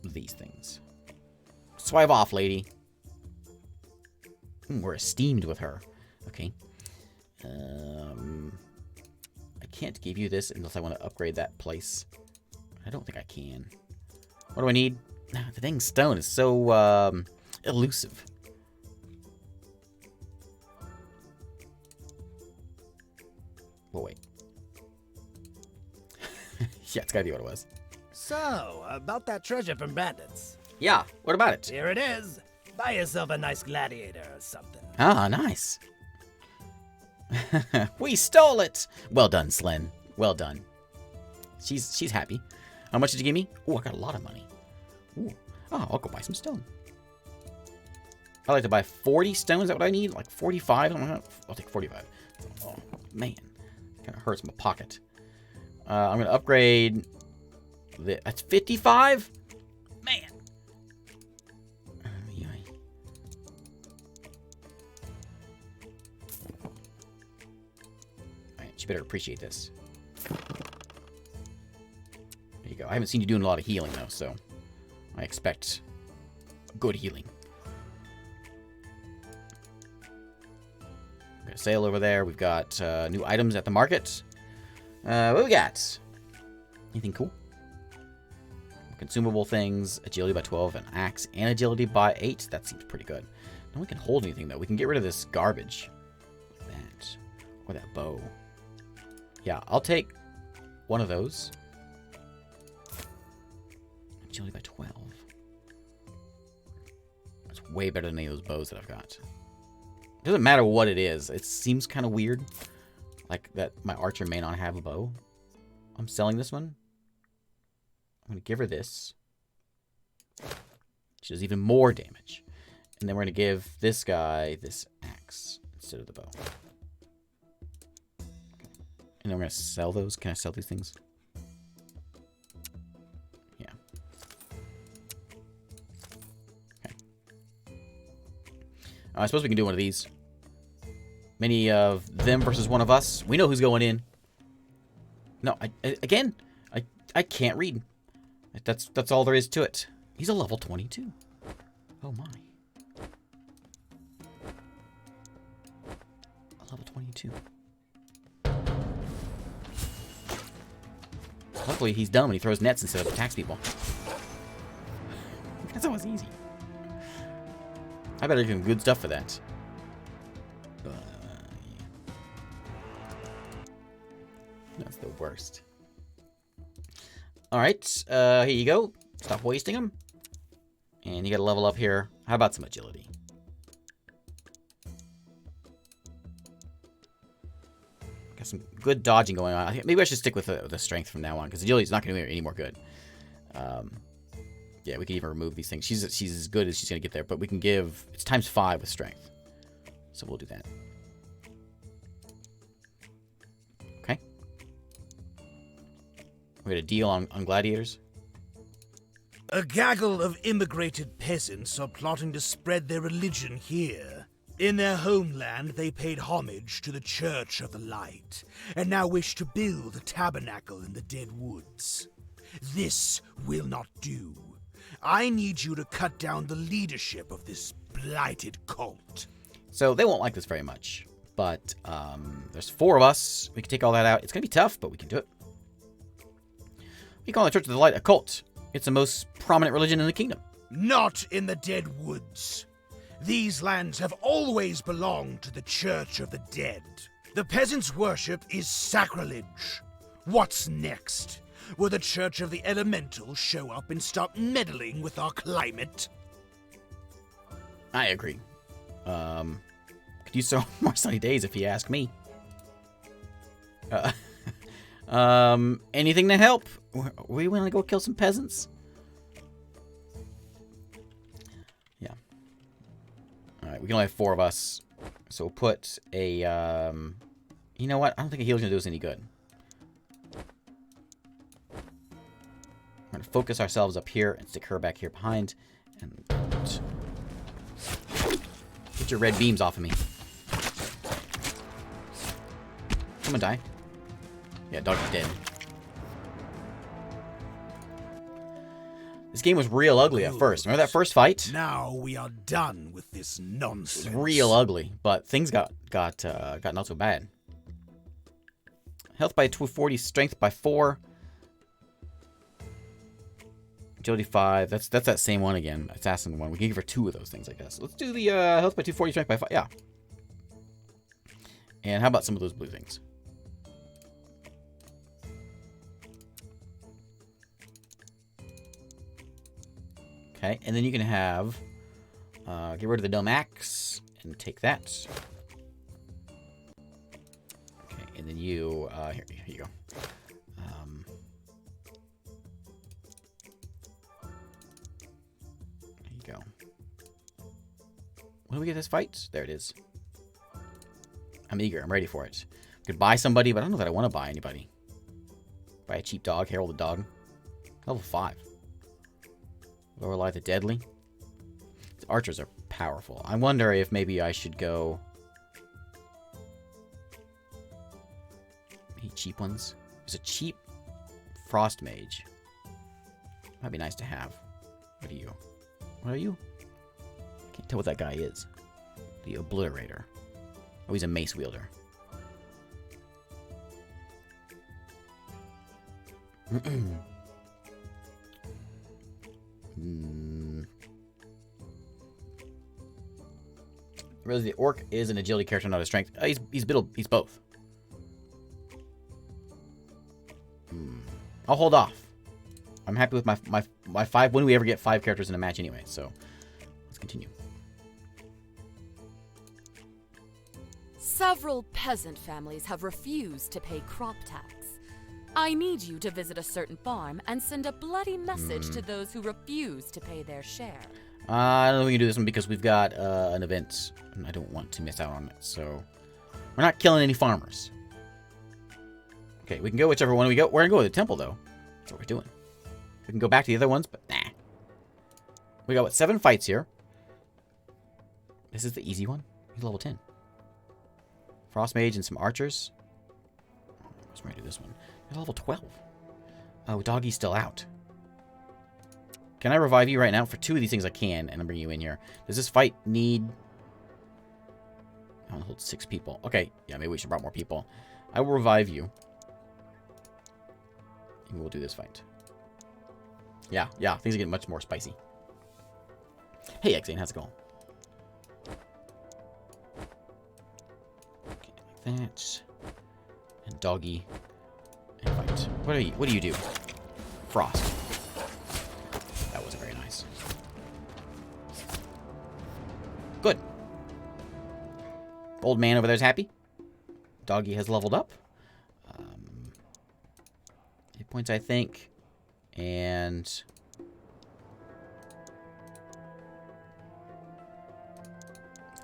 S1: these things. Swive off, lady. We're esteemed with her. Okay. I can't give you this unless I want to upgrade that place. I don't think I can. What do I need? The dang stone is so elusive. Oh, wait. Yeah, it's gotta be what it was.
S2: So, about that treasure from bandits.
S1: Yeah, what about it?
S2: Here it is. Buy yourself a nice gladiator or something.
S1: Ah, nice. We stole it! Well done, Slen. Well done. She's happy. How much did you give me? Oh, I got a lot of money. Ooh. Oh, I'll go buy some stone. I like to buy 40 stone. Is that what I need? Like 45? I'll take 45. Oh, man. Kind of hurts my pocket. I'm going to upgrade. That's 55? Man. Alright, you better appreciate this. There you go. I haven't seen you doing a lot of healing, though, so I expect good healing. We've got a sale over there. We've got new items at the market. What we got? Anything cool? Consumable things, agility by 12, an axe, and agility by 8. That seems pretty good. No one can hold anything, though. We can get rid of this garbage. That. Or that bow. Yeah, I'll take one of those. Agility by 12. That's way better than any of those bows that I've got. It doesn't matter what it is. It seems kind of weird. Like that my archer may not have a bow. I'm selling this one. I'm going to give her this. She does even more damage. And then we're going to give this guy this axe instead of the bow. Okay. And then we're going to sell those. Can I sell these things? Yeah. Okay. I suppose we can do one of these. Many of them versus one of us. We know who's going in. No, I can't read. That's all there is to it. He's a level 22. Oh my. A level 22. Luckily, he's dumb and he throws nets instead of attacks people. That's always easy. I better give him good stuff for that. Yeah. That's the worst. Alright, here you go. Stop wasting them. And you gotta level up here. How about some agility? Got some good dodging going on. Maybe I should stick with the strength from now on, because agility is not gonna be any more good. Yeah, we can even remove these things. She's as good as she's gonna get there, but we can give... It's times 5 with strength. So we'll do that. Okay. We got a deal on gladiators.
S4: A gaggle of immigrated peasants are plotting to spread their religion here. In their homeland, they paid homage to the Church of the Light, and now wish to build a tabernacle in the Dead Woods. This will not do. I need you to cut down the leadership of this blighted cult.
S1: So they won't like this very much, but there's 4 of us. We can take all that out. It's going to be tough, but we can do it. We call the Church of the Light a cult. It's the most prominent religion in the kingdom.
S4: Not in the Dead Woods. These lands have always belonged to the Church of the Dead. The peasants' worship is sacrilege. What's next? Will the Church of the Elemental show up and stop meddling with our climate?
S1: I agree. Could use some more sunny days if you ask me. Anything to help? We want to go kill some peasants? Yeah. Alright, we can only have 4 of us. So we'll put a, you know what? I don't think a healer's going to do us any good. We're going to focus ourselves up here and stick her back here behind. And get your red beams off of me. I'm gonna die. Yeah, dog's dead. This game was real ugly at first. Remember that first fight?
S4: Now we are done with this nonsense.
S1: It was real ugly, but things got not so bad. Health by 240, strength by 4. Agility 5. That's that same one again. Assassin 1. We can give her 2 of those things, I guess. Let's do the health by 240, strength by 5. Yeah. And how about some of those blue things? Okay, and then you can have get rid of the no max and take that. Okay, and then you here you go. There you go. When do we get this fight? There it is. I'm eager. I'm ready for it. I could buy somebody, but I don't know that I want to buy anybody. Buy a cheap dog. Herald the dog. Level 5. Lorelei the Deadly. These archers are powerful. I wonder if maybe I should go... Any cheap ones? There's a cheap Frost Mage. Might be nice to have. What are you? What are you? Can't tell what that guy is. The Obliterator. Oh, he's a mace wielder. Really, the orc is an agility character, not a strength. He's both. I'll hold off. I'm happy with my 5. When do we ever get 5 characters in a match anyway? So let's continue.
S3: Several peasant families have refused to pay crop tax. I need you to visit a certain farm and send a bloody message to those who refuse to pay their share.
S1: I don't know if we can do this one because we've got an event, and I don't want to miss out on it. So we're not killing any farmers. Okay, we can go whichever one we go. We're gonna go with the temple though. That's what we're doing. We can go back to the other ones, but nah. We got what, 7 fights here. This is the easy one. He's level 10. Frost Mage and some archers. Let's do this one. He's level 12. Oh, Doggy's still out. Can I revive you right now? For 2 of these things I can, and I'm bringing you in here. Does this fight need... I want to hold 6 people. Okay, yeah, maybe we should bring more people. I will revive you. And we'll do this fight. Yeah, things are getting much more spicy. Hey, Exane, how's it going? Okay, like that. And Doggy. And fight. What do you do? Frost. That wasn't very nice. Good. Old man over there's happy. Doggy has leveled up. 8 points, I think. And...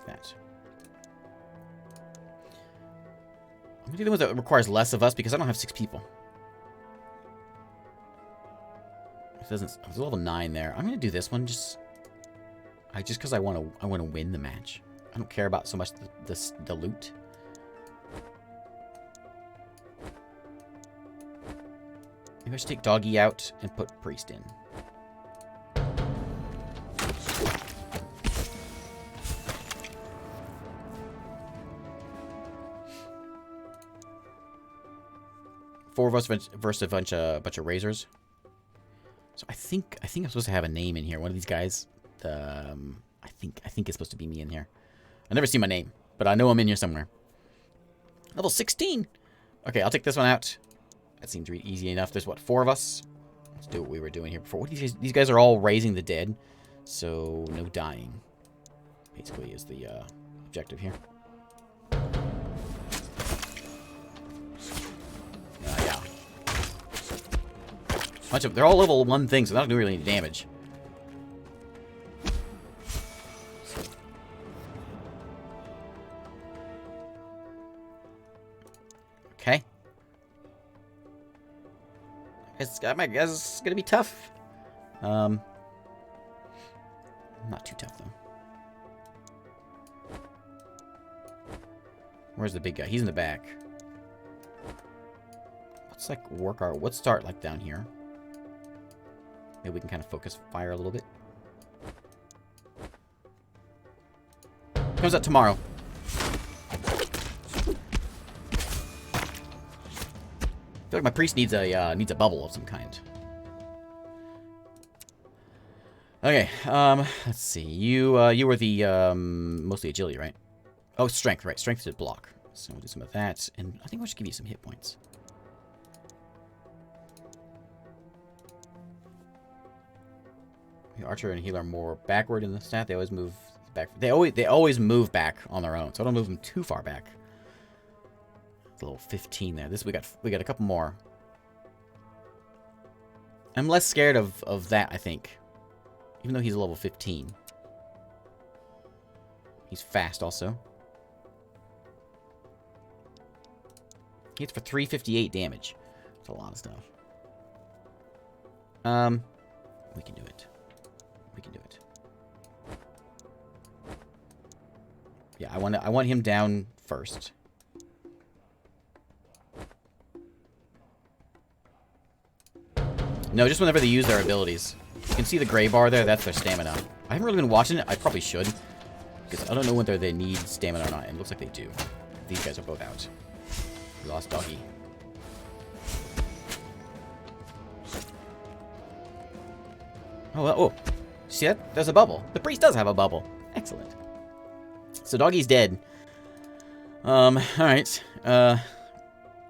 S1: that. I'm going to do the one that requires less of us because I don't have 6 people. It doesn't... I was level 9 there. I'm going to do this one just because I want to win the match. I don't care about so much the loot. Maybe I should take Doggy out and put Priest in. Four of us versus a bunch of razors. So I think I'm supposed to have a name in here. One of these guys. I think it's supposed to be me in here. I never see my name, but I know I'm in here somewhere. Level 16. Okay, I'll take this one out. That seems easy enough. There's, what, 4 of us? Let's do what we were doing here before. What these guys are all raising the dead, so no dying. Basically is the objective here. Yeah. They're all level 1 things, so they don't do really any damage. Okay. I guess it's gonna be tough. Not too tough though. Where's the big guy? He's in the back. Let's start like down here. Maybe we can kind of focus fire a little bit. Comes out tomorrow. I feel like my priest needs a bubble of some kind. Okay, let's see. You were the, mostly agility, right? Oh, strength, right. Strength did block. So we'll do some of that, and I think we'll just give you some hit points. The archer and healer are more backward in the stat. They always move back. They always move back on their own, so I don't move them too far back. It's a little 15 there. We got a couple more. I'm less scared of that, I think. Even though he's a level 15. He's fast also. He hits for 358 damage. That's a lot of stuff. We can do it. We can do it. Yeah, I want him down first. No, just whenever they use their abilities. You can see the gray bar there, that's their stamina. I haven't really been watching it, I probably should. Because I don't know whether they need stamina or not, and it looks like they do. These guys are both out. We lost Doggy. Oh, oh. See that? There's a bubble. The priest does have a bubble. Excellent. So Doggy's dead. Alright. Well,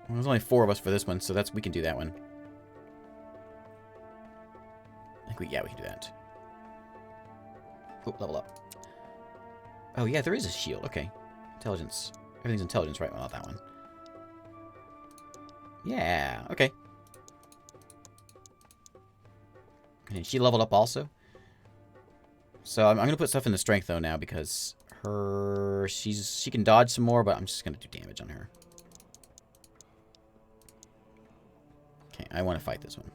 S1: there's only 4 of us for this one, so we can do that one. I think we can do that. Oh, level up. Oh, yeah, there is a shield. Okay. Intelligence. Everything's intelligence, right? Well, not that one. Yeah, okay. And she leveled up also. So I'm going to put stuff in the strength, though, now, because she can dodge some more, but I'm just going to do damage on her. Okay, I want to fight this one.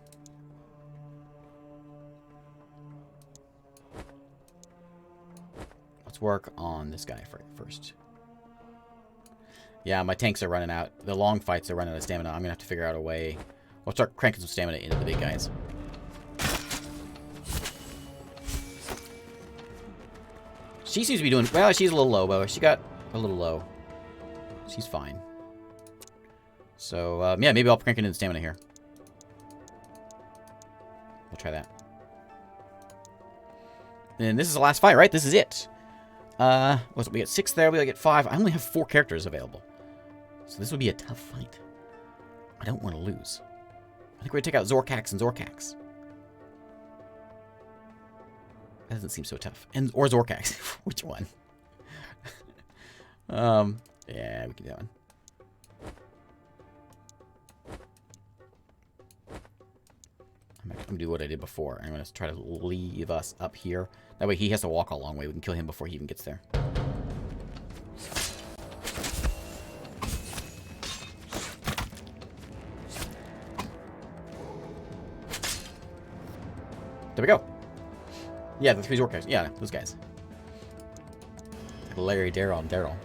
S1: Let's work on this guy first. Yeah, my tanks are running out. The long fights are running out of stamina. I'm going to have to figure out a way. We'll start cranking some stamina into the big guys. She seems to be doing... Well, she's a little low, but she got a little low. She's fine. So, yeah, maybe I'll crank it into stamina here. We'll try that. And this is the last fight, right? This is it. We get 6 there, we get 5. I only have 4 characters available. So this would be a tough fight. I don't want to lose. I think we're going to take out Zorkax and Zorkax. That doesn't seem so tough. Or Zorkax. Which one? Yeah, we can do that one. I'm going to do what I did before. I'm going to try to leave us up here. That way he has to walk a long way. We can kill him before he even gets there. There we go. Yeah, the 3 Zorkax. Yeah, those guys. Larry, Daryl, and Daryl.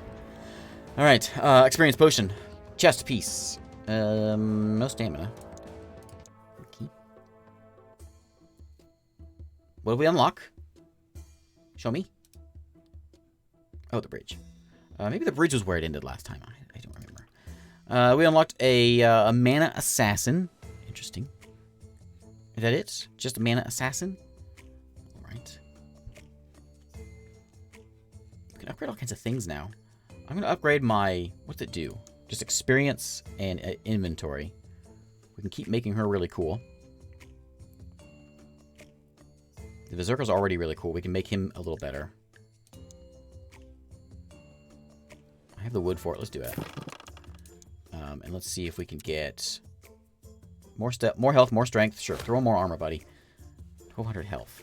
S1: Alright, experience potion. Chest piece. No stamina. Okay. What do we unlock? Show me. Oh, the bridge. Maybe the bridge was where it ended last time. I don't remember. We unlocked a mana assassin. Interesting. Is that it? Just a mana assassin? Alright. We can upgrade all kinds of things now. I'm going to upgrade my... What's it do? Just experience and inventory. We can keep making her really cool. The Berserker's already really cool. We can make him a little better. I have the wood for it. Let's do it. And let's see if we can get more health, more strength. Sure, throw more armor, buddy. 1200 health.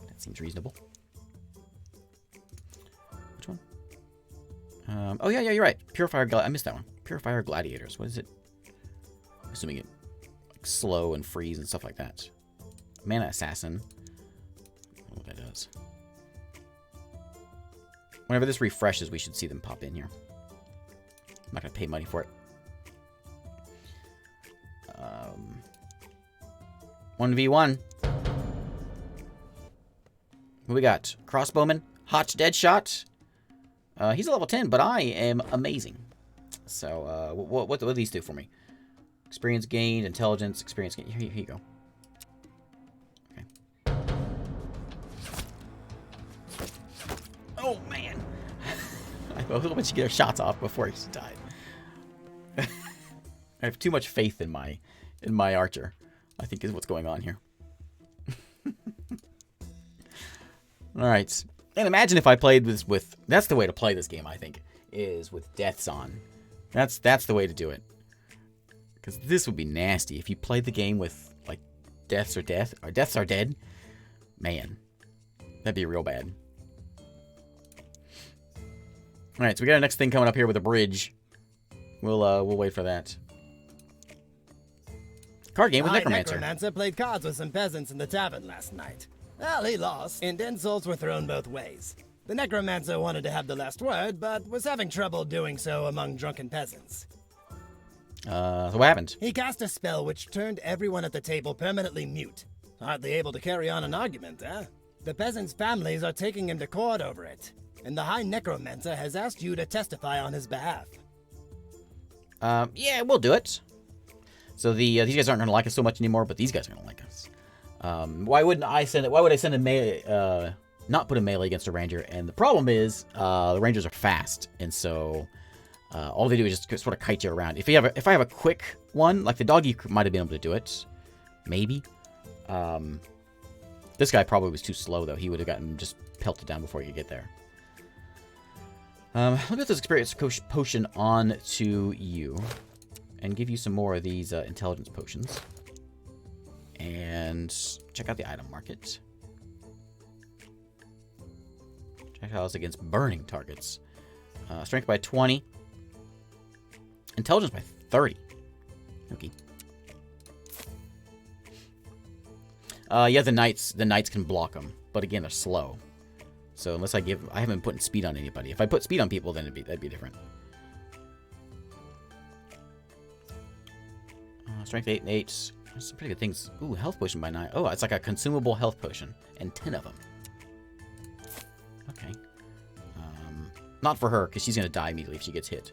S1: That seems reasonable. Which one? Oh, yeah, you're right. I missed that one. Purifier Gladiators. What is it? I'm assuming it like slow and freeze and stuff like that. Mana Assassin. I don't know what that does. Whenever this refreshes, we should see them pop in here. I'm not going to pay money for it. 1v1. What we got? Crossbowman. Hotch Deadshot. He's a level 10, but I am amazing. So, what do these do for me? Experience gained, intelligence, experience gained. Here you go. Okay. Oh, man. I was hoping she get her shots off before she died. I have too much faith in my archer, I think is what's going on here. Alright. And imagine if I played this with... That's the way to play this game, I think, is with deaths on. That's the way to do it. Because this would be nasty. If you played the game with, like, deaths are dead. Man. That'd be real bad. Alright, so we got our next thing coming up here with a bridge. We'll wait for that. Card game with Necromancer.
S2: Necromancer played cards with some peasants in the tavern last night. Well, he lost, and insults were thrown both ways. The Necromancer wanted to have the last word, but was having trouble doing so among drunken peasants.
S1: So what happened?
S2: He cast a spell which turned everyone at the table permanently mute. Hardly able to carry on an argument, eh? The peasants' families are taking him to court over it, and the High Necromancer has asked you to testify on his behalf.
S1: Yeah, we'll do it. So these guys aren't going to like us so much anymore, but these guys are going to like us. Why would I send a melee, not put a melee against a ranger? And the problem is, the rangers are fast, and so all they do is just sort of kite you around. If I have a quick one, like the doggy might have been able to do it, maybe. This guy probably was too slow though. He would have gotten just pelted down before he could get there. Let me put this experience potion on to you, and give you some more of these intelligence potions. And check out the item market. Check how it's against burning targets. Strength by 20. Intelligence by 30. Okay. Yeah, the knights can block them, but again, they're slow. So unless I haven't put speed on anybody. If I put speed on people, then that'd be different. Strength 8 and 8. There's some pretty good things. Ooh, health potion by 9. Oh, it's like a consumable health potion. And 10 of them. Okay. Not for her, because she's going to die immediately if she gets hit.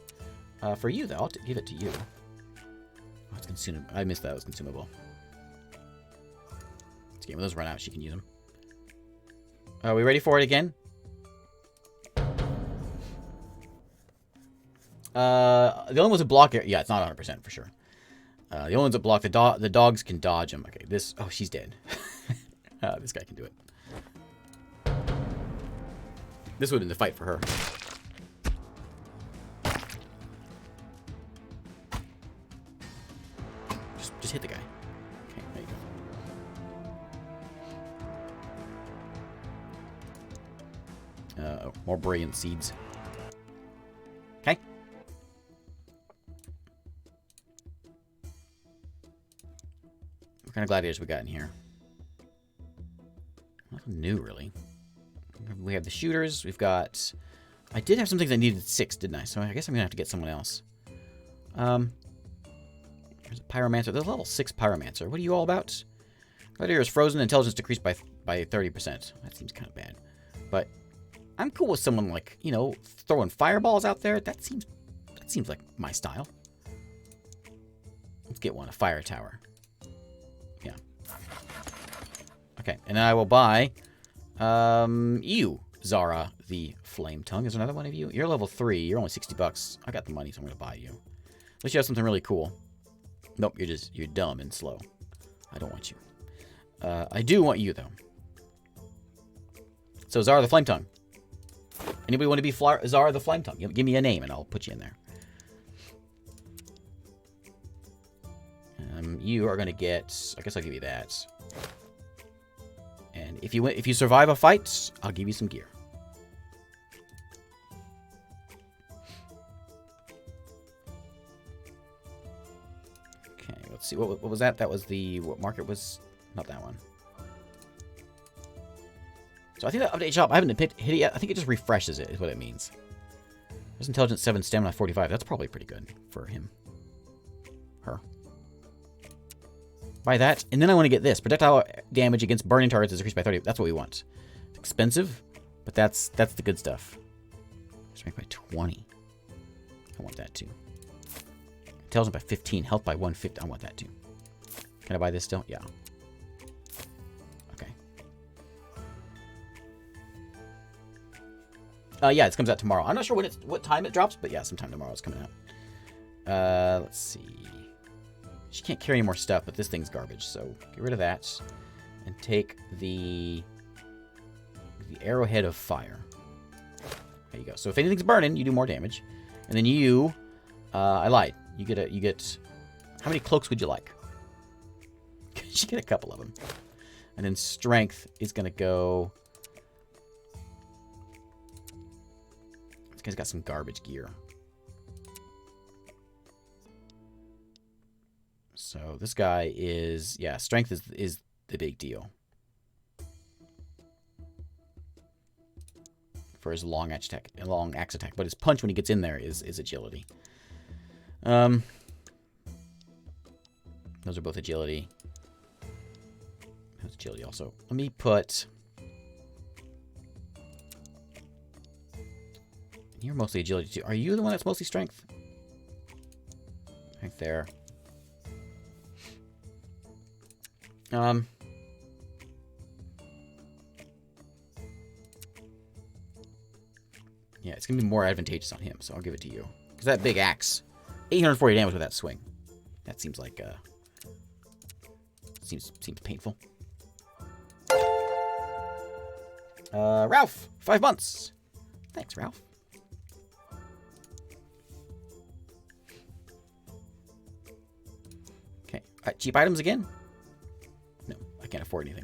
S1: For you, though, I'll give it to you. Oh, it's consumable. I missed that. It was consumable. Let's get when those run out, she can use them. Are we ready for it again? The only ones that block it... Yeah, it's not 100% for sure. The only ones that block the dogs can dodge them. Okay, this... Oh, she's dead. This guy can do it. This would have been the fight for her. Just hit the guy. Okay, there you go. Oh, more brilliant seeds. Okay. What kind of gladiators we got in here? Nothing new, really. We have the shooters. We've got... I did have some things I needed 6, didn't I? So I guess I'm going to have to get someone else. There's a Pyromancer. There's a level 6 Pyromancer. What are you all about? Gladiator is frozen. Intelligence decreased by 30%. That seems kind of bad. But I'm cool with someone like, you know, throwing fireballs out there. That seems like my style. Let's get one. A fire tower. Yeah. Okay. And then I will buy... you, Zara the Flame Tongue. Is another one of you? You're level 3. You're only 60 bucks. I got the money, so I'm going to buy you. Unless you have something really cool. Nope, you're dumb and slow. I don't want you. I do want you, though. So, Zara the Flame Tongue. Anybody want to be Zara the Flame Tongue? Give me a name, and I'll put you in there. You are going to get... I guess I'll give you that. And if you survive a fight, I'll give you some gear. Okay, let's see. What was that? That was the... What market was... Not that one. So I think that update shop, I haven't hit it yet. I think it just refreshes it, is what it means. There's intelligence 7, stamina 45. That's probably pretty good for him. Her. Buy that, and then I want to get this. Projectile damage against burning targets is increased by 30. That's what we want. It's expensive, but that's the good stuff. Strength by 20. I want that too. Intelligence by 15. Health by 150. I want that too. Can I buy this still? Yeah. Okay. Yeah, it comes out tomorrow. I'm not sure what time it drops, but yeah, sometime tomorrow it's coming out. Let's see. She can't carry any more stuff, but this thing's garbage, so get rid of that. And take the arrowhead of fire. There you go. So if anything's burning, you do more damage. And then you... I lied. You get... How many cloaks would you like? You get a couple of them. And then strength is going to go... This guy's got some garbage gear. So this guy is... Yeah, strength is the big deal. For his long axe attack. But his punch when he gets in there is agility. Those are both agility. That's agility also. Let me put... You're mostly agility too. Are you the one that's mostly strength? Right there. Yeah, it's going to be more advantageous on him, so I'll give it to you. Because that big axe, 840 damage with that swing. That seems like, seems painful. Ralph, 5 months. Thanks, Ralph. Okay, cheap items again? No, I can't afford anything.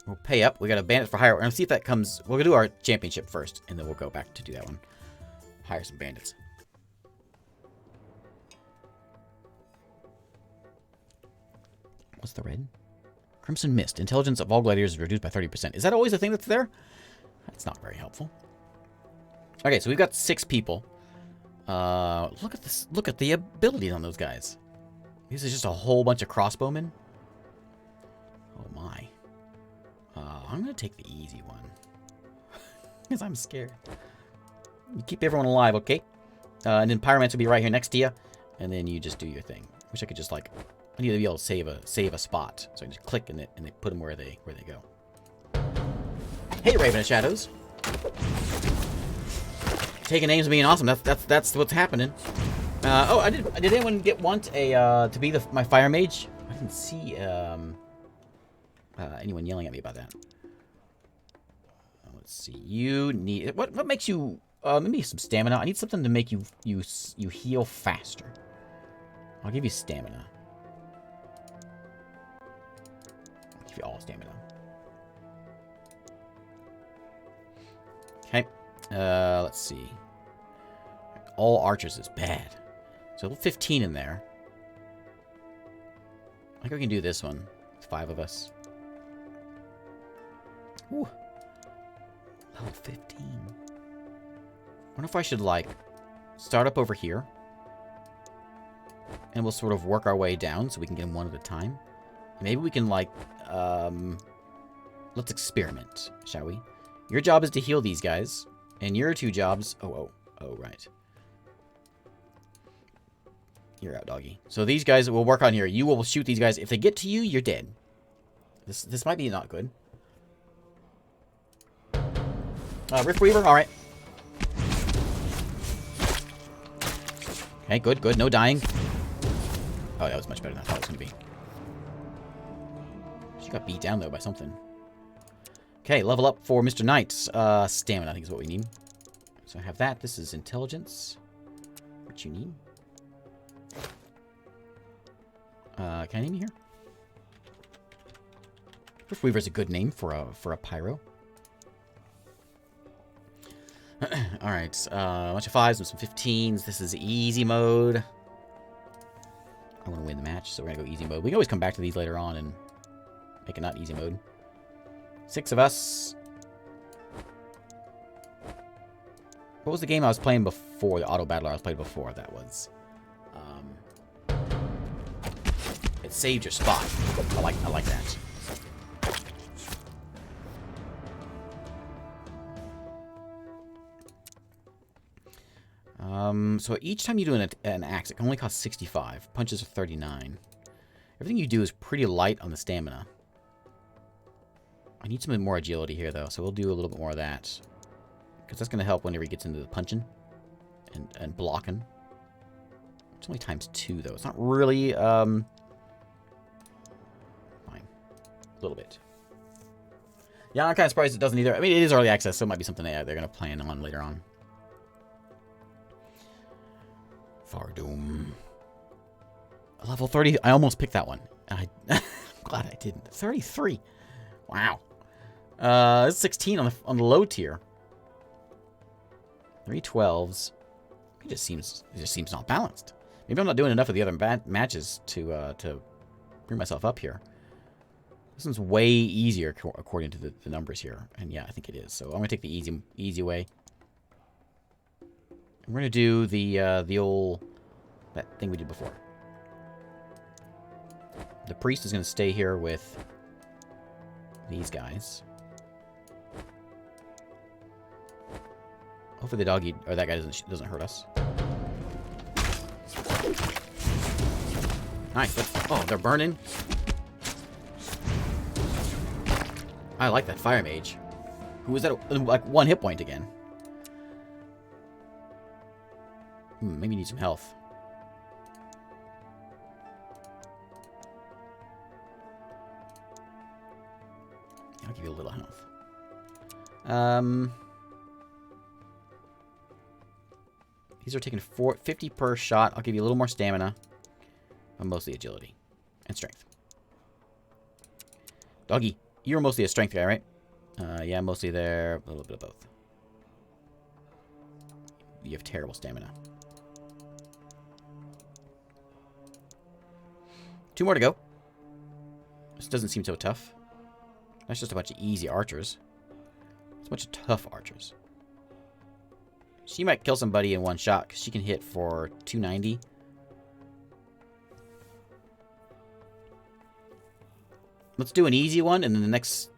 S1: We'll pay up. We got a bandit for hire. We're going to see if that comes... We'll do our championship first, and then we'll go back to do that one. Hire some bandits. What's the red? Crimson Mist. Intelligence of all gladiators is reduced by 30%. Is that always the thing that's there? That's not very helpful. Okay, so we've got 6 people. Look at this. Look at the abilities on those guys. This is just a whole bunch of crossbowmen. Oh my. I'm going to take the easy one. Because I'm scared. You keep everyone alive, okay? And then Pyromancer will be right here next to you. And then you just do your thing. Wish I could just, like... I need to be able to save a spot. So I just click in it and they put them where they go. Hey, Raven of Shadows. Taking names and being awesome. That's what's happening. Oh, did anyone want a to be my fire mage? I didn't see anyone yelling at me about that. Let's see. You need what makes you maybe some stamina. I need something to make you heal faster. I'll give you stamina. I'll give you all stamina. Okay. Let's see. All archers is bad. So 15 in there. I think we can do this one. It's 5 of us. Ooh. Level 15. I wonder if I should, like, start up over here. And we'll sort of work our way down so we can get them one at a time. Maybe we can, like, let's experiment, shall we? Your job is to heal these guys. And your 2 jobs... Oh, right. You're out, doggy. So these guys will work on here. You will shoot these guys. If they get to you, you're dead. This might be not good. Rift Weaver, alright. Okay, good. No dying. Oh, that was much better than I thought it was going to be. She got beat down, though, by something. Okay, level up for Mr. Knight. Stamina, I think is what we need. So I have that. This is intelligence. What you need. Can I name you here? Rift Weaver is a good name for a pyro. Alright, a bunch of 5s and some 15s. This is easy mode. I want to win the match, so we're going to go easy mode. We can always come back to these later on and make it not easy mode. 6 of us. What was the game I was playing before? The auto battler I was playing before, that was. It saved your spot. I like that. So each time you do an axe, it can only cost 65. Punches are 39. Everything you do is pretty light on the stamina. I need some more agility here, though, so we'll do a little bit more of that. Because that's going to help whenever he gets into the punching and blocking. It's only ×2, though. It's not really, fine. A little bit. Yeah, I'm kind of surprised it doesn't either. I mean, it is early access, so it might be something they're going to plan on later on. Fardoom. Level 30. I almost picked that one. I'm glad I didn't. 33. Wow. It's 16 on the low tier. 3 12s. It just seems not balanced. Maybe I'm not doing enough of the other matches to bring myself up here. This one's way easier according to the numbers here, and yeah, I think it is. So I'm gonna take the easy way. And we're gonna do the old that thing we did before. The priest is gonna stay here with these guys. Hopefully the doggy or that guy doesn't hurt us. Nice. Oh, they're burning. I like that fire mage. Who was that? Like 1 hit point again. Maybe need some health. I'll give you a little health. These are taking 50 per shot. I'll give you a little more stamina. But mostly agility. And strength. Doggy, you're mostly a strength guy, right? Yeah, mostly there. A little bit of both. You have terrible stamina. 2 more to go. This doesn't seem so tough. That's just a bunch of easy archers. It's a bunch of tough archers. She might kill somebody in 1 shot, because she can hit for 290. Let's do an easy one, and then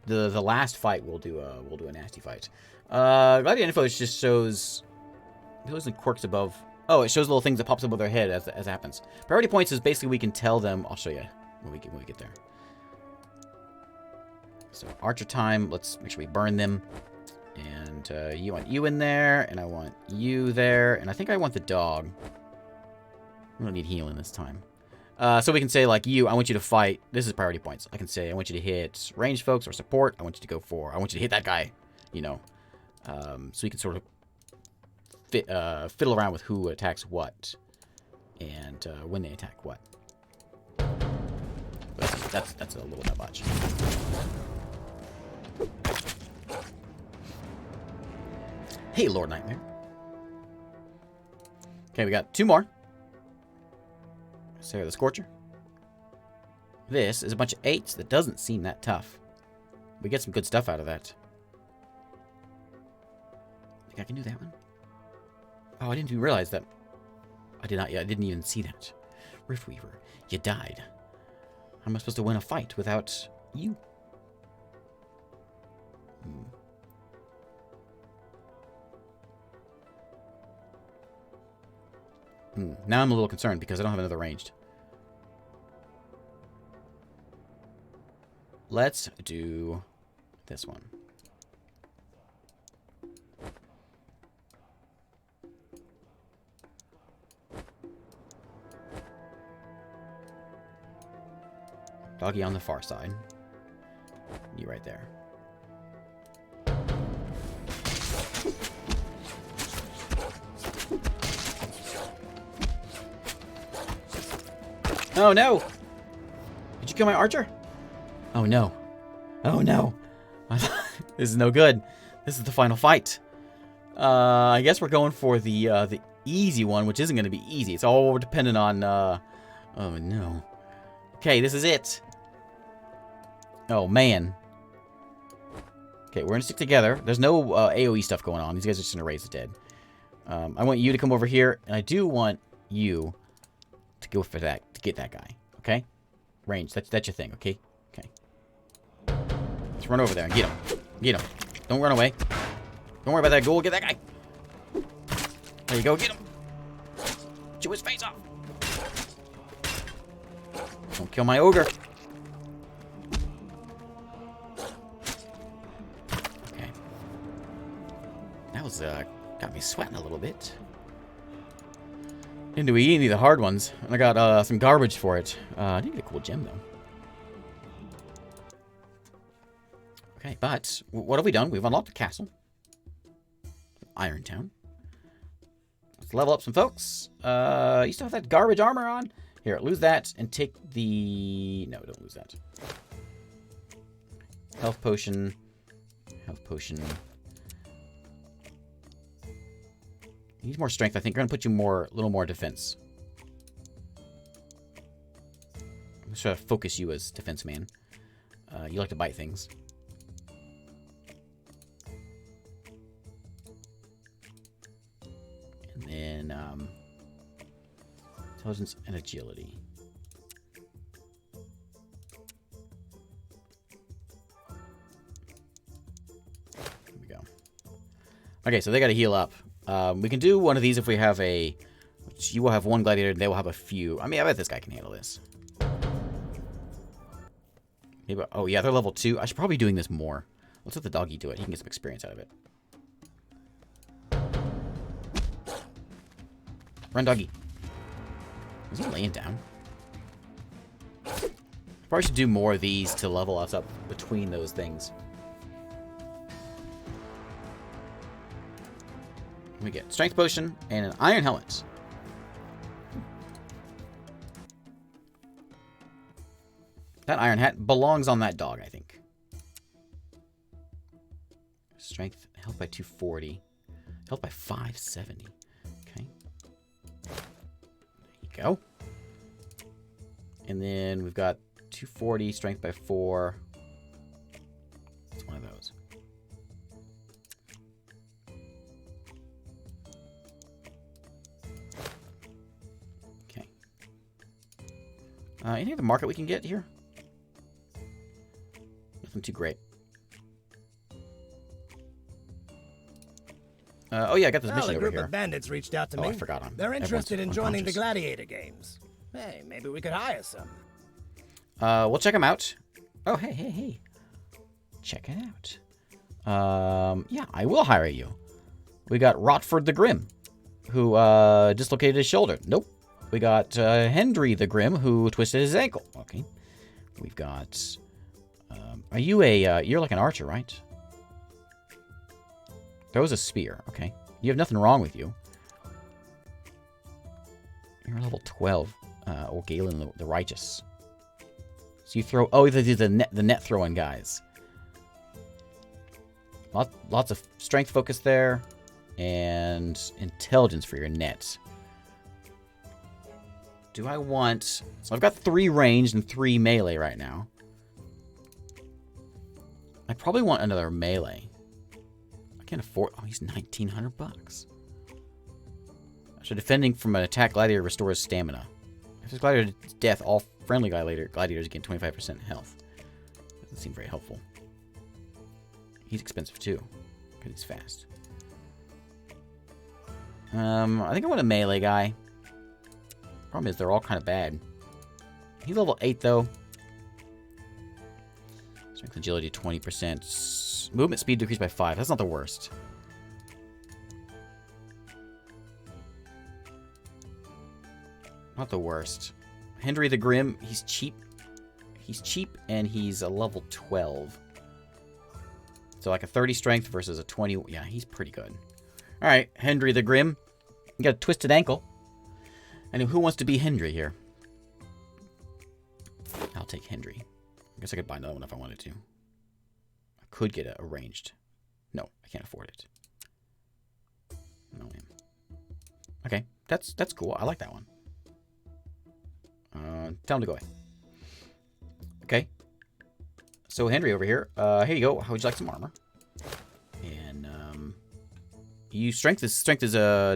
S1: the last fight we'll do a nasty fight. Gladiator info just shows the quirks above. Oh, it shows little things that pops above their head as it happens. Priority points is basically we can tell them. I'll show you when we get there. So archer time. Let's make sure we burn them. And you want you in there, and I want you there, and I think I want the dog. We don't need healing this time. So we can say, like, I want you to fight. This is priority points. I can say, I want you to hit ranged folks or support. I want you to I want you to hit that guy, you know. So you can sort of fiddle around with who attacks what and when they attack what. That's a little bit much. Hey, Lord Nightmare. Okay, we got 2 more. Sarah the Scorcher. This is a bunch of 8s that doesn't seem that tough. We get some good stuff out of that. Think I can do that one? Oh, I didn't even realize that. I didn't even see that. Riftweaver, you died. How am I supposed to win a fight without you? Now I'm a little concerned because I don't have another ranged. Let's do this one. Doggy on the far side. You right there. Oh no! Did you kill my archer? Oh no. Oh no. This is no good. This is the final fight. I guess we're going for the easy one, which isn't going to be easy. It's all dependent on... oh no. Okay, this is it. Oh man. Okay, we're going to stick together. There's no AoE stuff going on. These guys are just going to raise the dead. I want you to come over here, and I do want you to go for that, to get that guy. Okay? Range, that's your thing, okay? Okay. Let's run over there and get him. Get him. Don't run away. Don't worry about that ghoul. Get that guy. There you go. Get him. Chew his face off. Don't kill my ogre. was got me sweating a little bit. Didn't do any of the hard ones. And I got some garbage for it. I didn't get a cool gem, though. Okay, but what have we done? We've unlocked the castle. Irontown. Let's level up some folks. You still have that garbage armor on? Here, lose that and take the... No, don't lose that. Health potion. Health potion. You need more strength, I think. We're going to put you a little more defense. I'm going to try to focus you as defense man. You like to bite things. And then, intelligence and agility. There we go. Okay, so they got to heal up. We can do one of these if we have a... You will have one gladiator, and they will have a few. I mean, I bet this guy can handle this. Maybe, oh, yeah, they're level 2. I should probably be doing this more. Let's let the doggy do it. He can get some experience out of it. Run, doggy. Is he laying down? Probably should do more of these to level us up between those things. We get strength potion and an iron helmet. That iron hat belongs on that dog, I think. Strength, health by 240. Health by 570. Okay. There you go. And then we've got 240, strength by 4. It's one of those. Okay. Any other market we can get here? Nothing too great. Oh yeah, I got this mission
S2: A
S1: over
S2: group
S1: here.
S2: of bandits reached out to me.
S1: I forgot them.
S2: They're interested in joining the
S1: unconscious.
S2: Gladiator games. Hey, maybe we could hire some.
S1: We'll check them out. Oh, hey. Check it out. Yeah, I will hire you. We got Rotford the Grim, who dislocated his shoulder. Nope. We got Hendry the Grim, who twisted his ankle. Okay. We've got... are you a... you're like an archer, right? Throws a spear. Okay. You have nothing wrong with you. You're level 12. Or Galen the Righteous. So you throw... Oh, the net throwing guys. Lots of strength focus there. And intelligence for your net. Do I want... So I've got 3 ranged and 3 melee right now. I probably want another melee. I can't afford... Oh, he's 1,900 bucks. So defending from an attack, gladiator restores stamina. If this gladiator is death, all friendly gladiators gain 25% health. Doesn't seem very helpful. He's expensive too, because he's fast. I think I want a melee guy. Problem is, they're all kind of bad. He's level 8 though. Strength agility 20%. Movement speed decreased by 5. That's not the worst. Not the worst. Hendry the Grim, he's cheap. He's cheap, and he's a level 12. So like a 30 strength versus a 20. Yeah, he's pretty good. All right, Hendry the Grim. You got a twisted ankle. And who wants to be Hendry here? I'll take Hendry. I guess I could buy another one if I wanted to. I could get a ranged. No, I can't afford it. No, man. Okay, that's cool. I like that one. Tell him to go away. Okay. So Henry over here. Here you go. How would you like some armor? And you strength is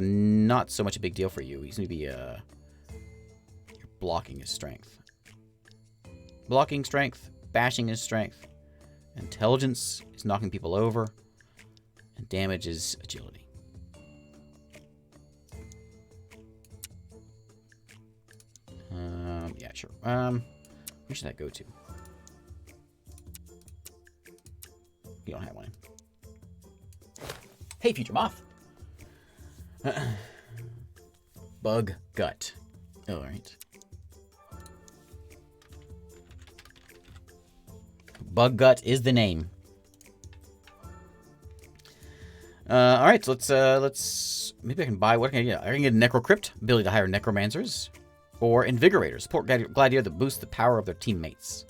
S1: not so much a big deal for you. He's gonna be your blocking is strength. Blocking strength, bashing is strength. Intelligence is knocking people over. And damage is agility. Yeah, sure. Where should that go to? You don't have one. Hey, Future Moth. Bug gut. All right. Bug gut is the name. All right, so let's maybe I can buy, what can I get? I can get a Necrocrypt, ability to hire Necromancers, or Invigorators, support Gladiator that boosts the power of their teammates.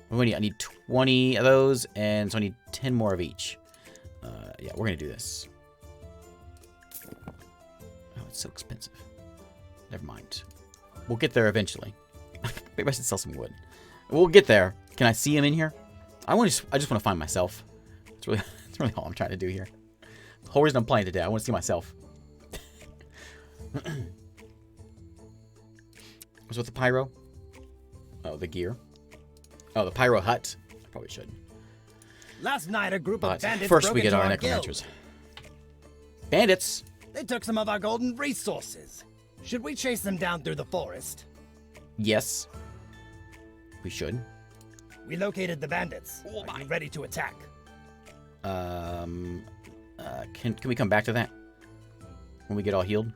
S1: What do I need? I need 20 of those, and so I need 10 more of each. Yeah, we're gonna do this. Oh, it's so expensive. Never mind. We'll get there eventually. Maybe I should sell some wood. We'll get there. Can I see him in here? I just want to find myself. That's really all I'm trying to do here. The whole reason I'm playing today, I want to see myself. What's with the pyro? Oh, the gear. Oh, the pyro hut. I probably should.
S2: Last night, a group of bandits
S1: first
S2: broke
S1: we get
S2: into
S1: our
S2: our
S1: necromancers.
S2: guild.
S1: Bandits.
S2: They took some of our golden resources. Should we chase them down through the forest?
S1: Yes. We should.
S2: We located the bandits. Are you ready to attack?
S1: Can we come back to that when we get all healed?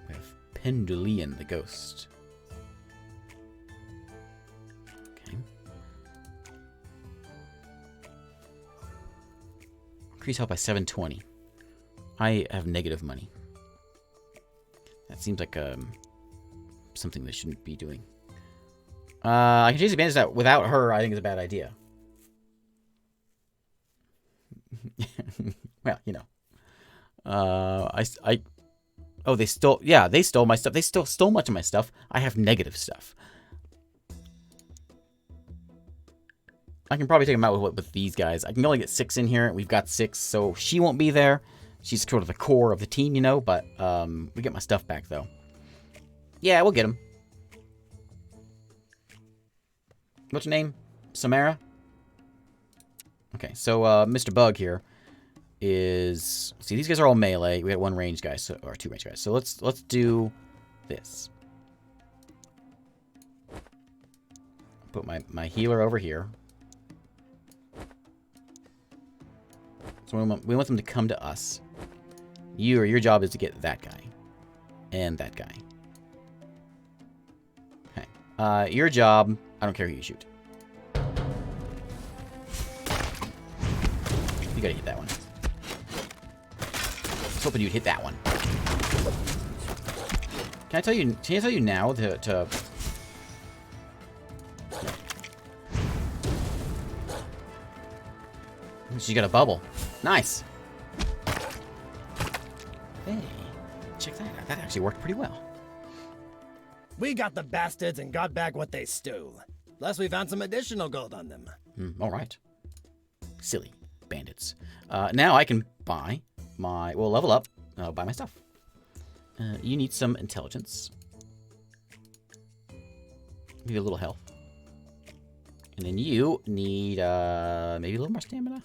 S1: We have Pendulian the ghost. Okay. Increase health by 720. I have negative money. That seems like something they shouldn't be doing. I can chase the bandits out without her. I think is a bad idea. Well, you know. Oh, they stole. Yeah, they stole my stuff. They stole much of my stuff. I have negative stuff. I can probably take them out with these guys. I can only get 6 in here. We've got 6, so she won't be there. She's sort of the core of the team, you know, but we get my stuff back, though. Yeah, we'll get him. What's your name? Samara? Okay, so Mr. Bug here is... See, these guys are all melee. We got 1 range guy, or 2 range guys. So let's do this. Put my healer over here. So we want them to come to us. Your job is to get that guy. And that guy. Okay. Your job... I don't care who you shoot. You gotta hit that one. I was hoping you'd hit that one. Can I tell you now to... She got a bubble. Nice. Hey, check that out. That actually worked pretty well.
S2: We got the bastards and got back what they stole. Plus, we found some additional gold on them.
S1: All right. Silly bandits. Now I can buy my... Well, level up. I'll buy my stuff. You need some intelligence. Maybe a little health. And then you need maybe a little more stamina.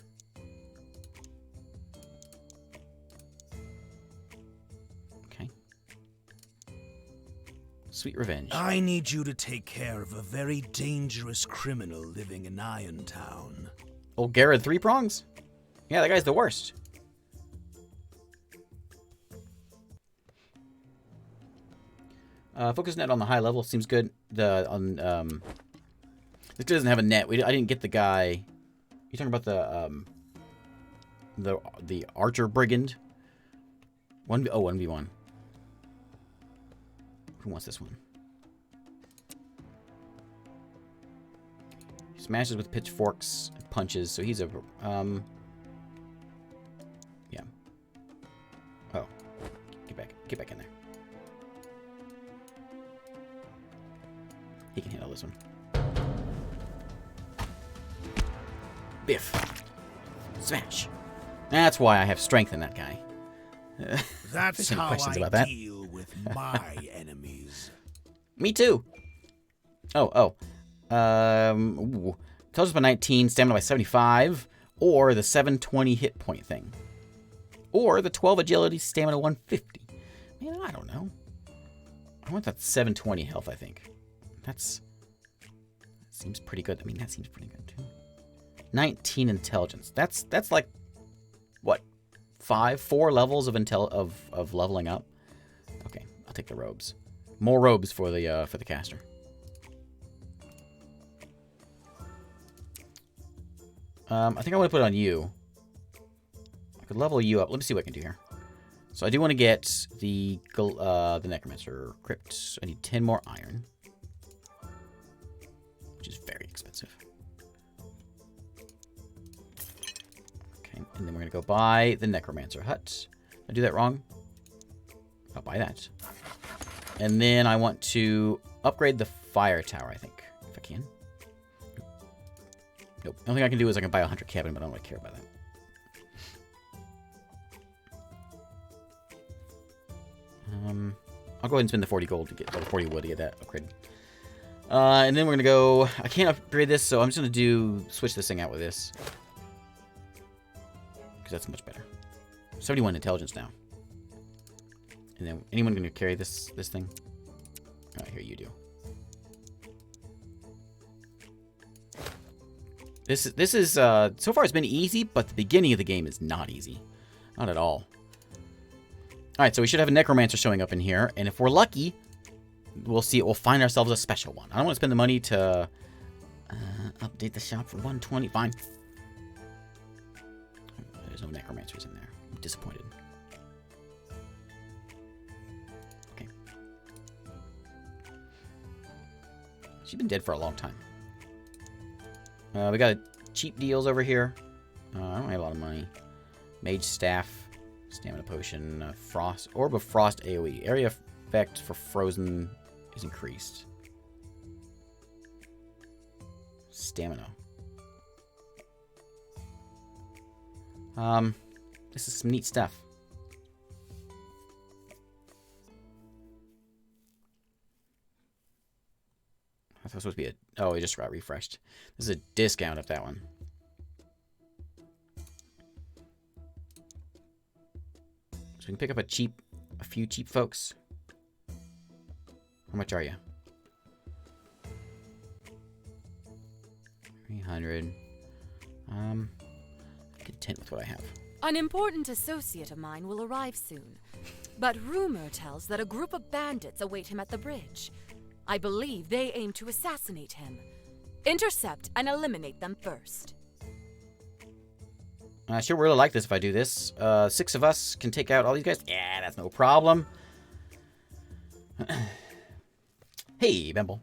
S1: Sweet revenge.
S4: I need you to take care of a very dangerous criminal living in Irontown.
S1: Old Garrett 3 prongs? Yeah, that guy's the worst. Focus net on the high level seems good. This doesn't have a net. I didn't get the guy. You talking about the Archer Brigand? 1v1. Who wants this one? He smashes with pitchforks, punches, so he's a... Yeah. Oh. Get back in there. He can handle this one. Biff. Smash. That's why I have strength in that guy.
S4: That's
S1: any
S4: how
S1: questions
S4: I
S1: about that?
S4: deal with my enemies.
S1: Me too. Ooh. Intelligence by 19, stamina by 75, or the 720 hit point thing. Or the 12 agility, stamina 150. Man, I don't know. I want that 720 health, I think. That's seems pretty good. I mean, that seems pretty good, too. 19 intelligence. That's like, what, 4 levels of leveling up? Okay, I'll take the robes. More robes for the caster. I think I want to put it on you. I could level you up. Let me see what I can do here. So I do want to get the Necromancer Crypt. I need 10 more iron, which is very expensive. Okay, and then we're going to go buy the Necromancer Hut. Did I do that wrong? I'll buy that. And then I want to upgrade the fire tower, I think, if I can. Nope. The only thing I can do is I can buy a hunter cabin, but I don't really care about that. I'll go ahead and spend the 40 gold to get, or 40 wood to get that upgrade. And then we're gonna go. I can't upgrade this, so I'm just gonna switch this thing out with this, because that's much better. 71 intelligence now. And then anyone gonna carry this thing? Oh, here you do. This is so far it's been easy, but the beginning of the game is not easy, not at all. All right, so we should have a Necromancer showing up in here, and if we're lucky, we'll find ourselves a special one. I don't want to spend the money to update the shop for 120. Fine. There's no Necromancers in there. I'm disappointed. Okay. She's been dead for a long time. We got cheap deals over here. I don't have a lot of money. Mage Staff. Stamina Potion, Frost, Orb of Frost AoE. Area effect for Frozen is increased. Stamina. This is some neat stuff. I thought it was supposed to be a... Oh, it just got refreshed. This is a discount of that one. So we can pick up a few cheap folks. How much are you? 300. Content with what I have.
S3: An important associate of mine will arrive soon. But rumor tells that a group of bandits await him at the bridge. I believe they aim to assassinate him. Intercept and eliminate them first.
S1: I sure really like this if I do this. 6 of us can take out all these guys. Yeah, that's no problem. Hey, Bemble.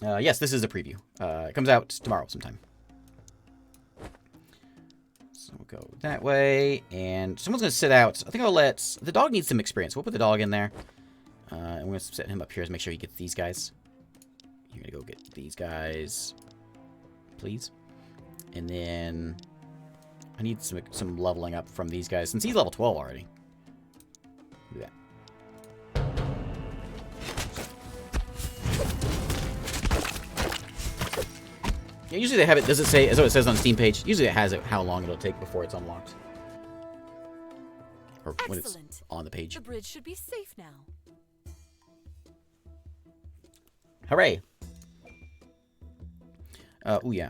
S1: Yes, this is a preview. It comes out tomorrow sometime. So we'll go that way. And someone's going to sit out. I think I'll let... The dog needs some experience. We'll put the dog in there. And we're going to set him up here to make sure he gets these guys. You're going to go get these guys. Please. And then I need some leveling up from these guys, since he's level 12 already. Do that. Yeah, usually they have it, does it say, as what it says on the Steam page, usually it has it how long it'll take before it's unlocked. Or when it's on the page.
S3: The bridge should be safe now.
S1: Hooray! Oh yeah.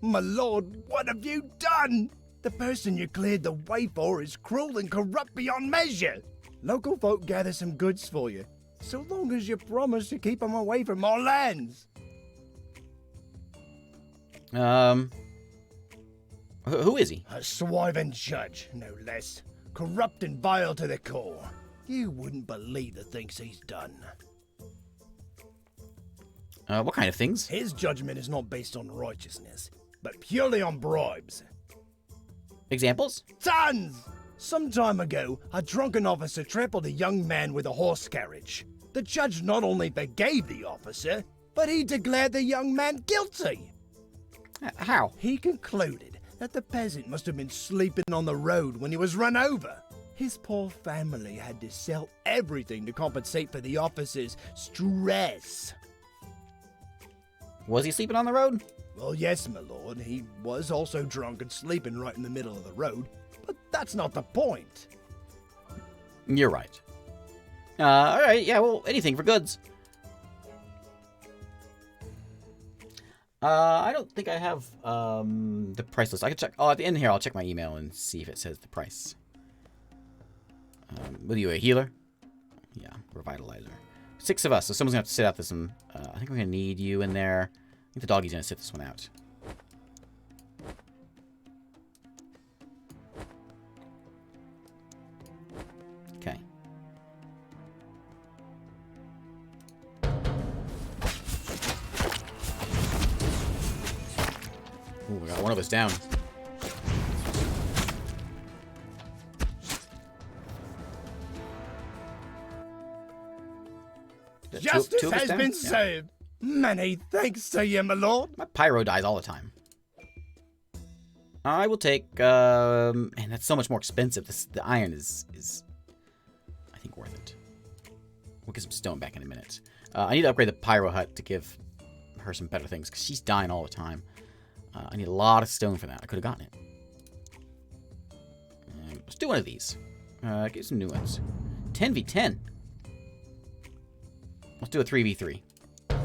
S2: My lord, what have you done? The person you cleared the way for is cruel and corrupt beyond measure. Local folk gather some goods for you, so long as you promise to keep them away from our lands.
S1: Who is he?
S2: A swiving judge, no less. Corrupt and vile to the core. You wouldn't believe the things he's done.
S1: What kind of things?
S2: His judgment is not based on righteousness, but purely on bribes.
S1: Examples?
S2: Tons! Some time ago, a drunken officer trampled a young man with a horse carriage. The judge not only forgave the officer, but he declared the young man guilty.
S1: How?
S2: He concluded that the peasant must have been sleeping on the road when he was run over. His poor family had to sell everything to compensate for the officer's stress.
S1: Was he sleeping on the road?
S2: Well, yes, my lord. He was also drunk and sleeping right in the middle of the road. But that's not the point.
S1: You're right. Alright, yeah, well, anything for goods. I don't think I have the price list. I can check. Oh, at the end here, I'll check my email and see if it says the price. With you, a healer? Yeah, revitalizer. 6 of us, so someone's gonna have to sit out this one. I think we're gonna need you in there. I think the doggy's gonna sit this one out. Okay. Ooh, we got one of us down.
S2: Justice has been served. Many thanks to you, my lord.
S1: My pyro dies all the time. I will take, and that's so much more expensive. The iron is, I think, worth it. We'll get some stone back in a minute. I need to upgrade the pyro hut to give her some better things, because she's dying all the time. I need a lot of stone for that. I could have gotten it. Let's do one of these. Get some new ones. 10v10. Let's do a 3v3. I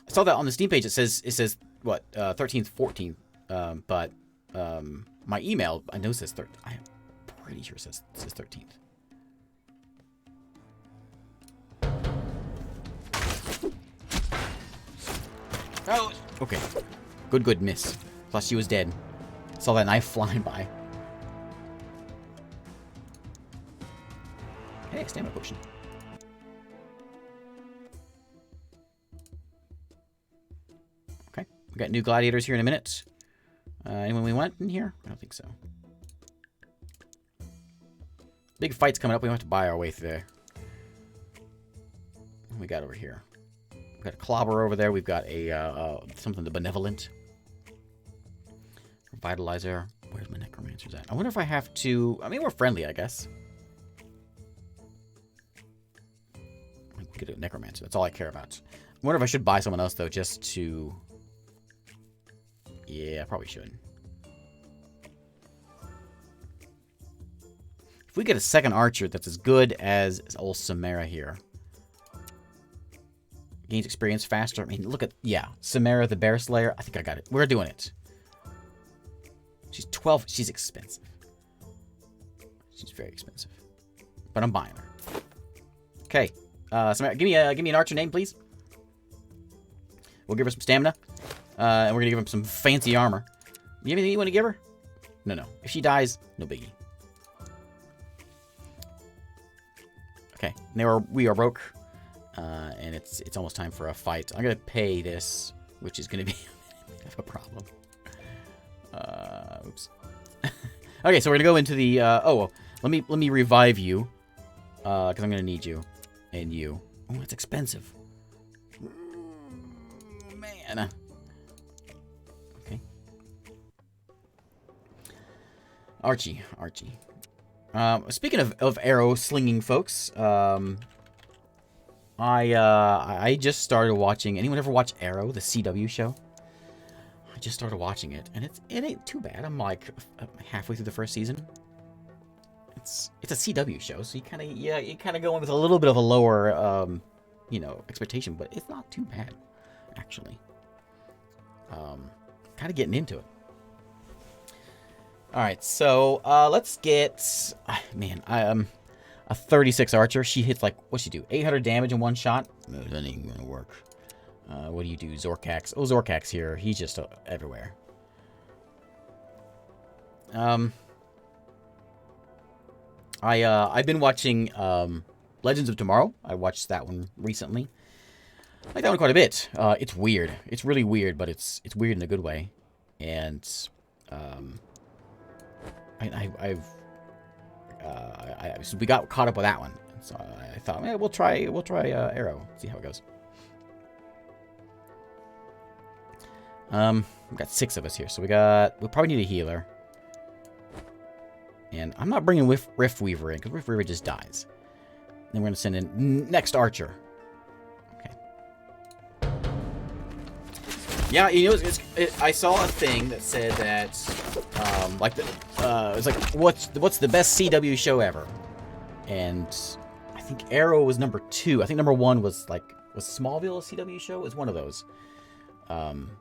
S1: saw that on the Steam page. It says what 13th, 14th, but my email I know says 13th. I am pretty sure it says 13th. Oh, okay. Good miss. Thought she was dead. Saw that knife flying by. Hey, stamina potion. Okay, we got new gladiators here in a minute. Anyone we want in here? I don't think so. Big fight's coming up. We have to buy our way through there. What do we got over here? We've got a clobber over there. We've got a something the benevolent. Revitalizer. Where's my necromancers at? I wonder if I have to. I mean, we're friendly, I guess. Get a necromancer. That's all I care about. I wonder if I should buy someone else though, just to. Yeah, I probably should. If we get a second archer that's as good as old Samara here. Gains experience faster. I mean, look at, yeah, Samara the Bear Slayer. I think I got it. We're doing it. She's 12. She's expensive. She's very expensive. But I'm buying her. Okay. Samara, give me an archer name, please. We'll give her some stamina. And we're gonna give her some fancy armor. You have anything you want to give her? No. If she dies, no biggie. Okay. Now we are broke. And it's almost time for a fight. I'm gonna pay this, which is gonna be a bit of a problem. Oops. Okay, so we're gonna go into the. Let me revive you, because I'm gonna need you, and you. Oh, that's expensive. Man. Okay. Archie. Speaking of arrow slinging folks, I just started watching. Anyone ever watch Arrow, the CW show? I just started watching it, and it ain't too bad. I'm like halfway through the first season. It's a CW show, so you kind of go in with a little bit of a lower expectation, but it's not too bad, actually. Kind of getting into it. All right, so let's get. Man, a 36 archer. She hits like, what's she do? 800 damage in one shot? No, that ain't gonna work. What do you do? Zorkax. Oh, Zorkax here. He's just everywhere. I've been watching Legends of Tomorrow. I watched that one recently. I like that one quite a bit. It's weird. It's really weird, but it's weird in a good way. And we got caught up with that one, so I thought, we'll try Arrow, see how it goes. We've got 6 of us here, so we'll probably need a healer, and I'm not bringing Rift Weaver in because Rift Weaver just dies. Then we're gonna send in next archer. Okay. Yeah, you know, I saw a thing that said that, like, it's like, what's the best CW show ever? And I think Arrow was number 2. I think number 1 was Smallville a CW show? It was one of those. And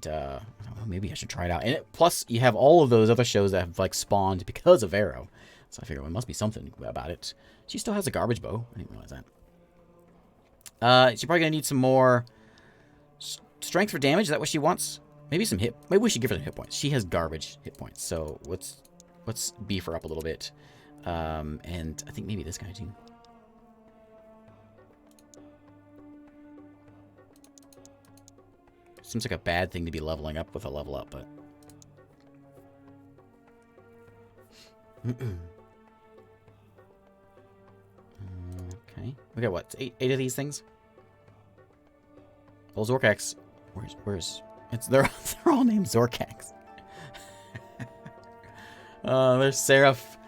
S1: I don't know, maybe I should try it out. And plus, you have all of those other shows that have, like, spawned because of Arrow. So I figured there must be something about it. She still has a garbage bow. I didn't realize that. She's probably going to need some more strength for damage. Is that what she wants? Maybe some hit. Maybe we should give her some hit points. She has garbage hit points. So let's beef her up a little bit. And I think maybe this guy too. Seems like a bad thing to be leveling up with a level up, but... Okay. We got what? 8 of these things? Well, Zorkax. Where's... They're all named Zorkax. There's Seraph.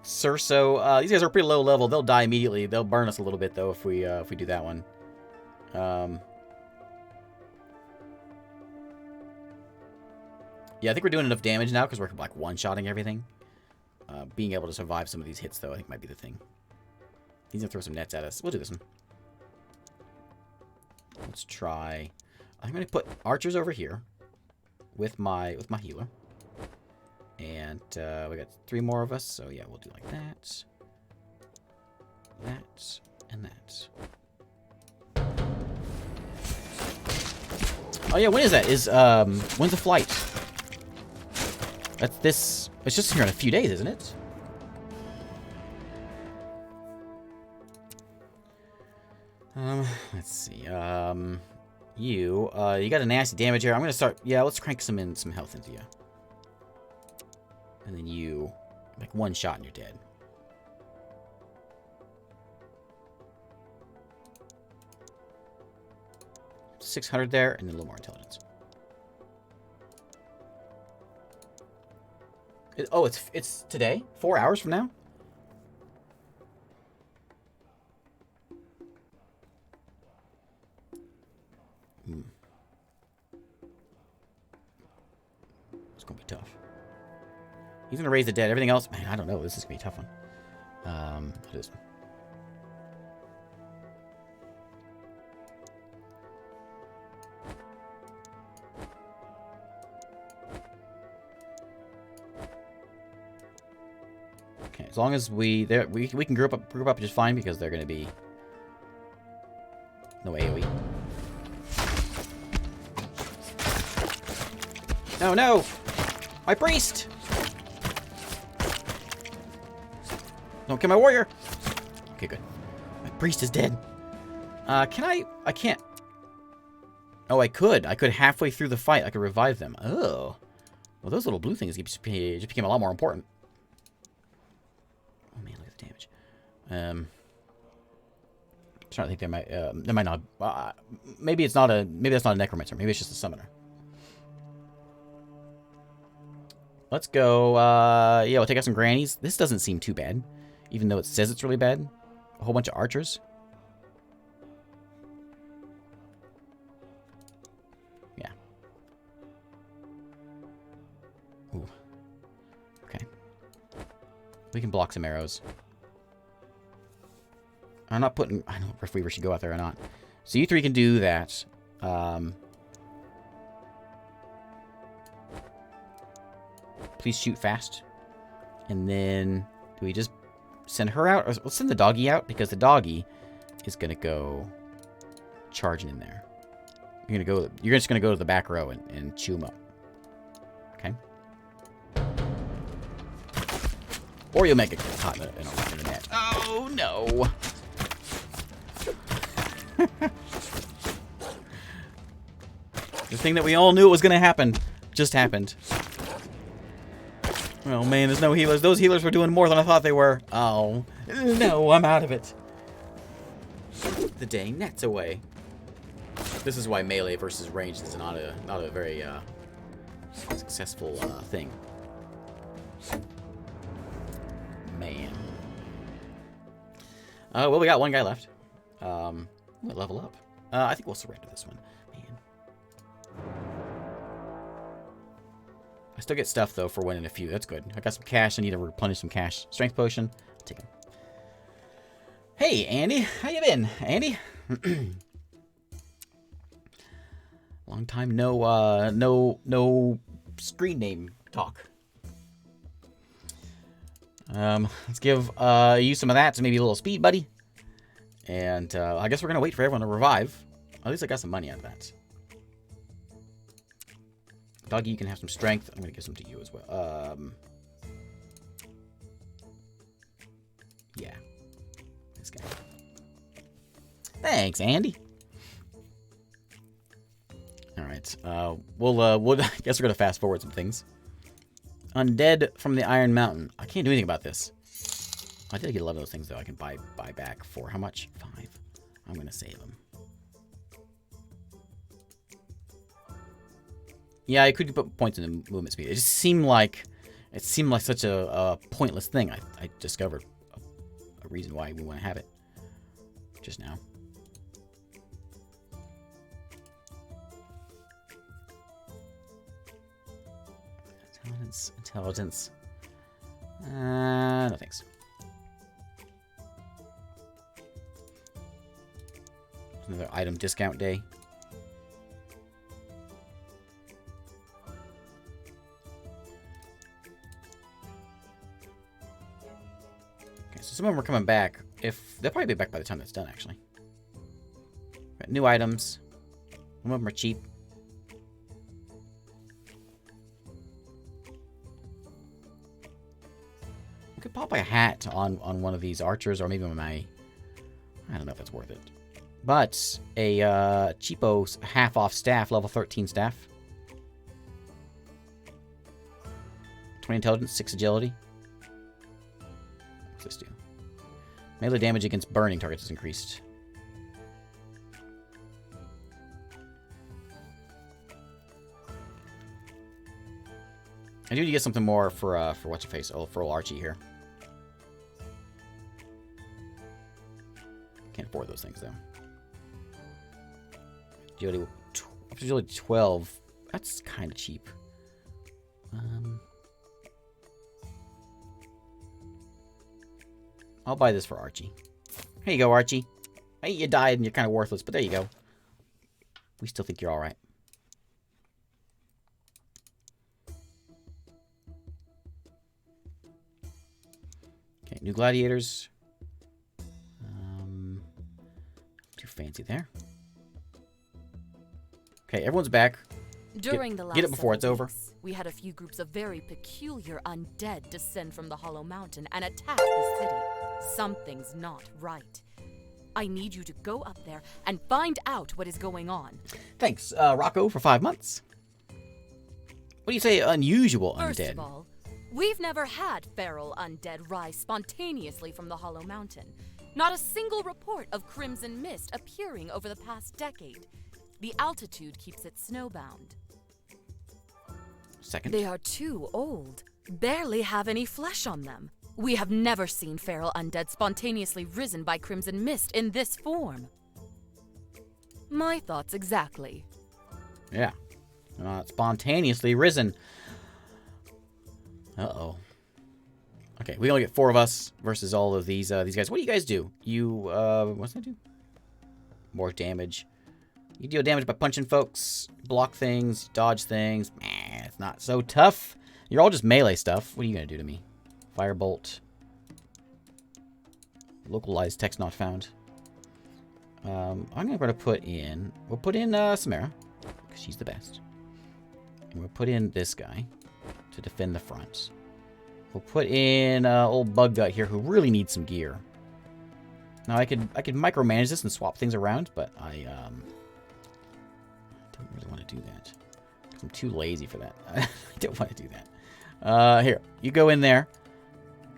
S1: Cerso. These guys are pretty low level. They'll die immediately. They'll burn us a little bit, though, if we do that one. Yeah, I think we're doing enough damage now because we're like one-shotting everything. Being able to survive some of these hits, though, I think might be the thing. He's gonna throw some nets at us. We'll do this one. Let's try. I'm gonna put archers over here with my healer, and we got 3 more of us. So yeah, we'll do like that, and that. Oh yeah, when is that? When's the flight? That's this. It's just here in a few days, isn't it? Let's see. You got a nasty damage here. I'm gonna start. Yeah, let's crank some health into you. And then you, like, one shot and you're dead. $600 there, and then a little more intelligence. Oh, it's today? 4 hours from now? It's gonna be tough. He's gonna raise the dead. Everything else, man, I don't know. This is gonna be a tough one. It is. Okay, as long as we can group up just fine because they're gonna be no AoE. No, no! My priest! Don't kill my warrior! Okay, good. My priest is dead. Can I? I can't. Oh, I could. I could halfway through the fight. I could revive them. Oh. Well, those little blue things just became a lot more important. Oh, man, look at the damage. I'm trying to think there might not. Maybe it's not a. Maybe that's not a necromancer. Maybe it's just a summoner. Let's go. Yeah, we'll take out some grannies. This doesn't seem too bad, even though it says it's really bad. A whole bunch of archers. Yeah. Ooh. Okay. We can block some arrows. I'm not putting. I don't know if we should go out there or not. So you 3 can do that. Please shoot fast. And then do we just send her out? Or let's send the doggy out because the doggy is gonna go charging in there. You're just gonna go to the back row and chew him up. Okay. Or you'll make a caught in the net. Oh no. The thing that we all knew was gonna happen just happened. Oh man, there's no healers. Those healers were doing more than I thought they were. Oh, no, I'm out of it. The dang net's away. This is why melee versus ranged is not a very successful thing. Man. Well, we got one guy left. We'll level up. I think we'll surrender this one. Man, I still get stuff, though, for winning a few. That's good. I got some cash. I need to replenish some cash. Strength potion. I'll take it. Hey, Andy. How you been, Andy? Long time no screen name talk. Let's give you some of that, so maybe a little speed, buddy. And I guess we're gonna wait for everyone to revive. At least I got some money out of that. Doggy, you can have some strength. I'm gonna give some to you as well. Yeah. This guy. Thanks, Andy. All right. We'll I guess we're gonna fast forward some things. Undead from the Iron Mountain. I can't do anything about this. I did get a lot of those things though. I can buy back for how much? 5. I'm gonna save them. Yeah, I could put points in the movement speed. It just seemed like such a pointless thing. I discovered a reason why we want to have it just now. Intelligence. No thanks. Another item discount day. Okay, so some of them are coming back. They'll probably be back by the time that's done, actually. Got new items. Some of them are cheap. I could pop a hat on one of these archers, or maybe on my... I don't know if that's worth it. But a cheapo half-off staff, level 13 staff. 20 intelligence, 6 agility. What's this do? Melee damage against burning targets is increased. I do need to get something more for what's your face? Oh, for old Archie here. Can't afford those things though. Agility 12. That's kind of cheap. I'll buy this for Archie. Here you go, Archie. Hey, you died and you're kind of worthless, but there you go. We still think you're all right. Okay, new gladiators. Too fancy there. Okay, everyone's back.
S3: During the last
S1: get it before it's over.
S3: weeks, we had a few groups of very peculiar undead descend from the Hollow Mountain and attack the city. Something's not right. I need you to go up there and find out what is going on.
S1: Thanks, Rocco, for 5 months. What do you say, unusual undead?
S3: First of all, we've never had feral undead rise spontaneously from the Hollow Mountain. Not a single report of crimson mist appearing over the past decade. The altitude keeps it snowbound.
S1: Second.
S3: They are too old. Barely have any flesh on them. We have never seen feral undead spontaneously risen by crimson mist in this form. My thoughts exactly.
S1: Yeah. Not spontaneously risen. Uh-oh. Okay, we only get 4 of us versus all of these guys. What do you guys do? You, what's that do? More damage. You deal damage by punching folks, block things, dodge things. It's not so tough. You're all just melee stuff. What are you going to do to me? Firebolt. Localized text not found. I'm going to put in... We'll put in Samara, because she's the best. And we'll put in this guy to defend the front. We'll put in old Bug Gut here, who really needs some gear. Now, I could micromanage this and swap things around, but I don't really want to do that. I'm too lazy for that. I don't want to do that. Here, you go in there.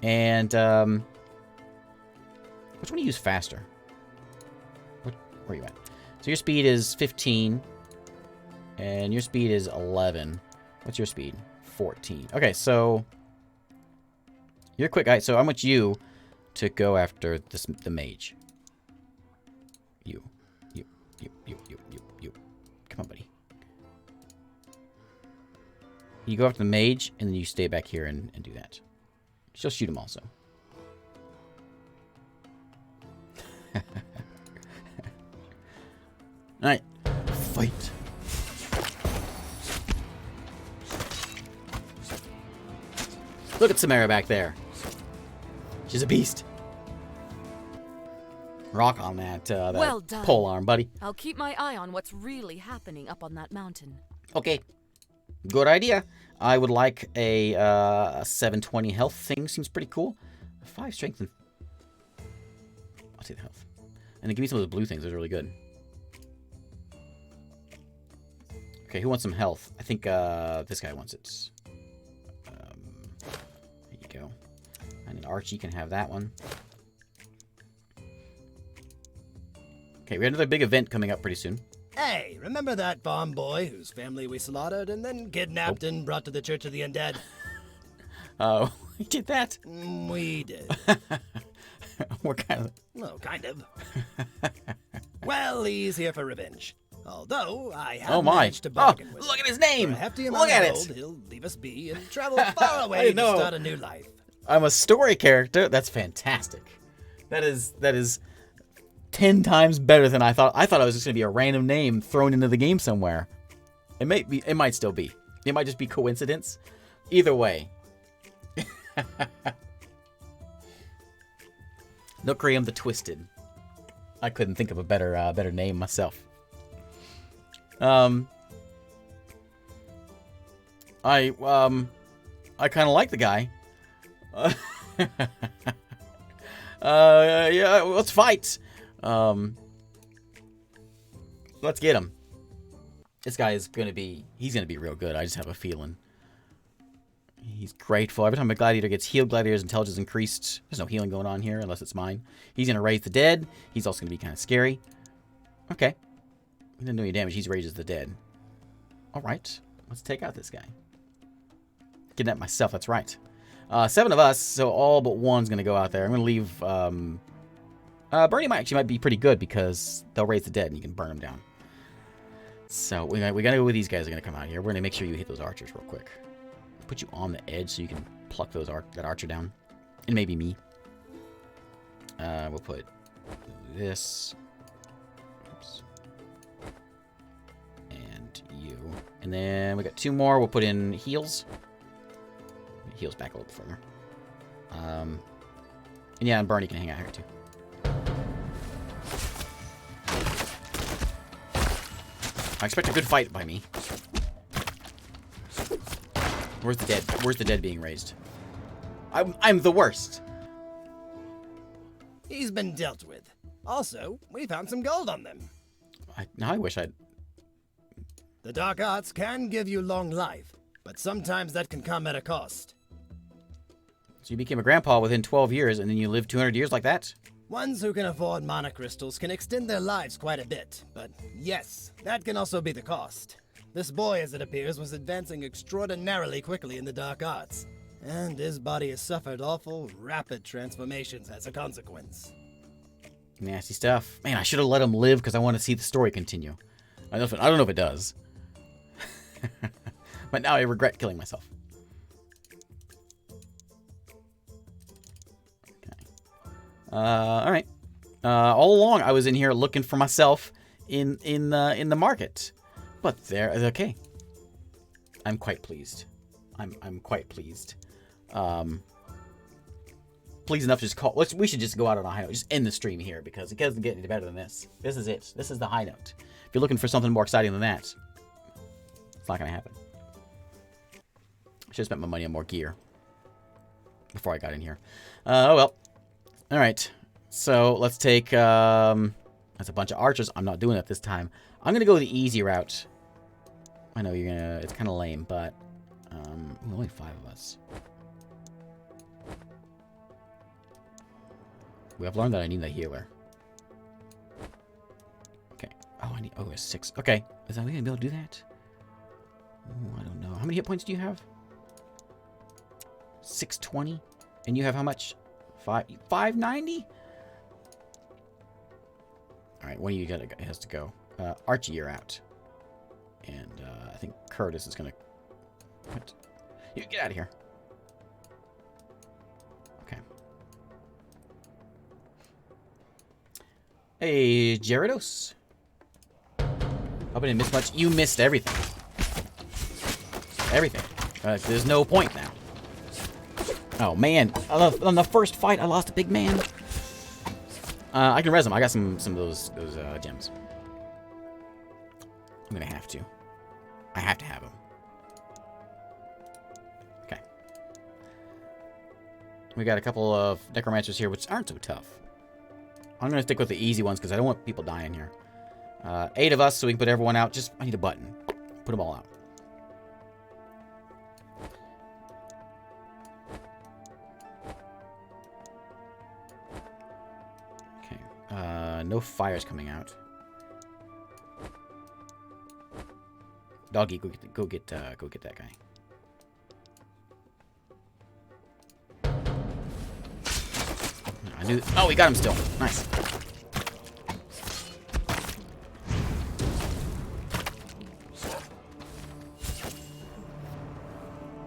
S1: And, which one do you use faster? Where are you at? So your speed is 15. And your speed is 11. What's your speed? 14. Okay, so... You're a quick guy, so I want you to go after the mage. You. Come on, buddy. You go after the mage, and then you stay back here and do that. She'll shoot him also. Alright. Fight. Look at Samara back there. She's a beast. Rock on that,
S3: Well done.
S1: pole arm, buddy.
S3: I'll keep my eye on what's really happening up on that mountain.
S1: Okay. Good idea. I would like a 720 health thing. Seems pretty cool. 5 strength and... I'll take the health. And then give me some of those blue things. Those are really good. Okay, who wants some health? I think this guy wants it. There you go. And then Archie can have that one. Okay, we have another big event coming up pretty soon.
S2: Hey, remember that farm boy whose family we slaughtered and then kidnapped and brought to the Church of the Undead?
S1: Oh, we did that?
S2: We did.
S1: What kind of...
S2: Oh, kind of. Well, he's here for revenge. Although, I have
S1: Oh my.
S2: managed to bargain with
S1: Look
S2: him.
S1: at his name!
S2: For a hefty
S1: Look
S2: amount
S1: at
S2: of
S1: it!
S2: gold, he'll leave us be and travel far away to
S1: know.
S2: start a new life.
S1: I'm a story character. That's fantastic. That is 10 times better than I thought. I thought it was just gonna be a random name thrown into the game somewhere. It might still be. It might just be coincidence. Either way. Nookrium the Twisted. I couldn't think of a better name myself. I kind of like the guy. Yeah, let's fight. Let's get him. This guy is he's gonna be real good. I just have a feeling. He's grateful. Every time a gladiator gets healed, gladiator's intelligence increased. There's no healing going on here unless it's mine. He's gonna raise the dead. He's also gonna be kind of scary. Okay. He didn't do any damage. He's raises the dead. Alright. Let's take out this guy. Kidnap myself, that's right. 7 of us, so all but one's gonna go out there. I'm gonna leave Bernie might be pretty good because they'll raise the dead and you can burn them down. So we gotta go with these guys that are gonna come out here. We're gonna make sure you hit those archers real quick. Put you on the edge so you can pluck that archer down. And maybe me. We'll put this. Oops. And you. And then we got 2 more. We'll put in heals. Heals back a little bit further. And yeah, and Bernie can hang out here too. I expect a good fight by me. Where's the dead? Where's the dead being raised? I'm the worst.
S2: He's been dealt with. Also, we found some gold on them.
S1: Now I wish I'd...
S2: The dark arts can give you long life, but sometimes that can come at a cost.
S1: So you became a grandpa within 12 years, and then you lived 200 years like that?
S2: Ones who can afford mana crystals can extend their lives quite a bit, but yes, that can also be the cost. This boy, as it appears, was advancing extraordinarily quickly in the dark arts, and his body has suffered awful, rapid transformations as a consequence.
S1: Nasty stuff. Man, I should have let him live because I want to see the story continue. I don't know if it does. But now I regret killing myself. Okay. Alright. All along I was in here looking for myself in the market. But there, okay. I'm quite pleased. I'm quite pleased. Pleased enough to just call. We should just go out on a high note. Just end the stream here because it doesn't get any better than this. This is it. This is the high note. If you're looking for something more exciting than that, it's not gonna happen. I should have spent my money on more gear before I got in here. Oh well. All right. So let's take. That's a bunch of archers. I'm not doing that this time. I'm gonna go the easy route. I know you're gonna. It's kind of lame, but only 5 of us. We have learned that I need the healer. Okay. Oh, I need. Oh, there's 6. Okay. Is that we gonna be able to do that? Oh, I don't know. How many hit points do you have? 620. And you have how much? 590. All right. One of you has to go. Archie, you're out. And I think Curtis is gonna What? You get out of here. Okay. Hey, Gyarados. Hope I didn't miss much. You missed everything. Everything. There's no point now. Oh, man. On the first fight, I lost a big man. I can res him. I got some of those gems. I'm gonna have to. I have to have him. Okay. We got a couple of Necromancers here, which aren't so tough. I'm gonna stick with the easy ones because I don't want people dying here. 8 of us, so we can put everyone out. I need a button. Put them all out. Okay. No fires coming out. Doggy, go get that guy. I knew. Oh, we got him still. Nice.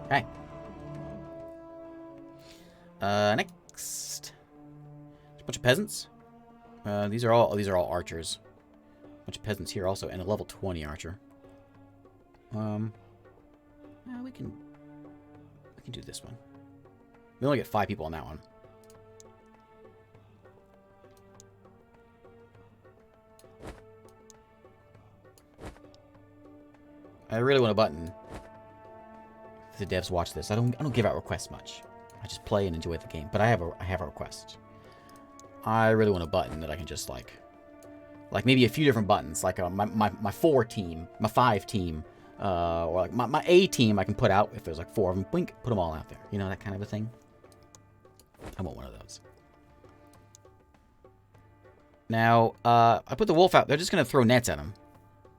S1: Okay. Next. A bunch of peasants. These are all archers. A bunch of peasants here also, and a level 20 archer. We can do this one. We only get 5 people on that one. I really want a button. If the devs watch this, I don't give out requests much. I just play and enjoy the game. But I have a request. I really want a button that I can just like maybe a few different buttons, like my 4 team, my 5 team. Or like my A team I can put out if there's like 4 of them. Blink, put them all out there. You know, that kind of a thing. I want one of those. Now, I put the wolf out. They're just going to throw nets at him.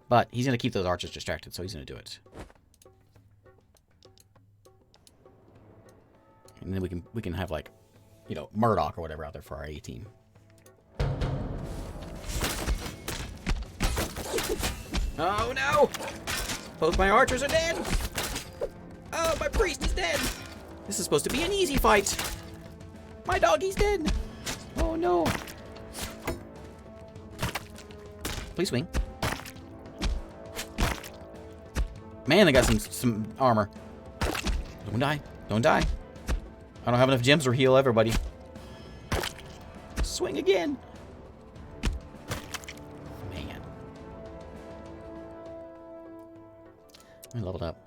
S1: But he's going to keep those archers distracted, so he's going to do it. And then we can have like, you know, Murdoch or whatever out there for our A team. Oh no! Both my archers are dead! Oh, my priest is dead! This is supposed to be an easy fight! My doggy's dead! Oh no! Please swing. Man, they got some armor. Don't die. Don't die. I don't have enough gems to heal everybody. Swing again! I leveled up.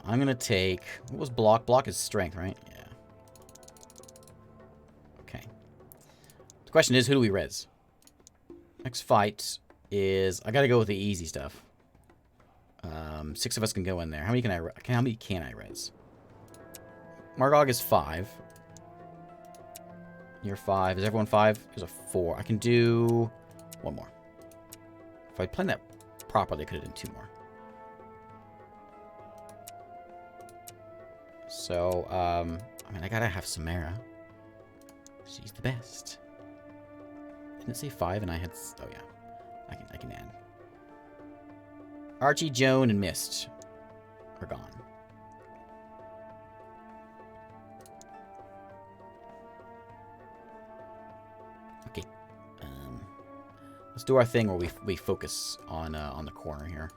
S1: I'm gonna take... What was block? Block is strength, right? Yeah. Okay. The question is, who do we res? Next fight is... I gotta go with the easy stuff. 6 of us can go in there. How many can I res? Margog is 5. You're 5. Is everyone 5? There's a 4. I can do... 1 more. If I planned that properly, I could have done 2 more. So, I mean, I gotta have Samara. She's the best. Didn't it say 5 and I had... Oh, yeah. I can add. Archie, Joan, and Mist are gone. Okay. Let's do our thing where we focus on the corner here.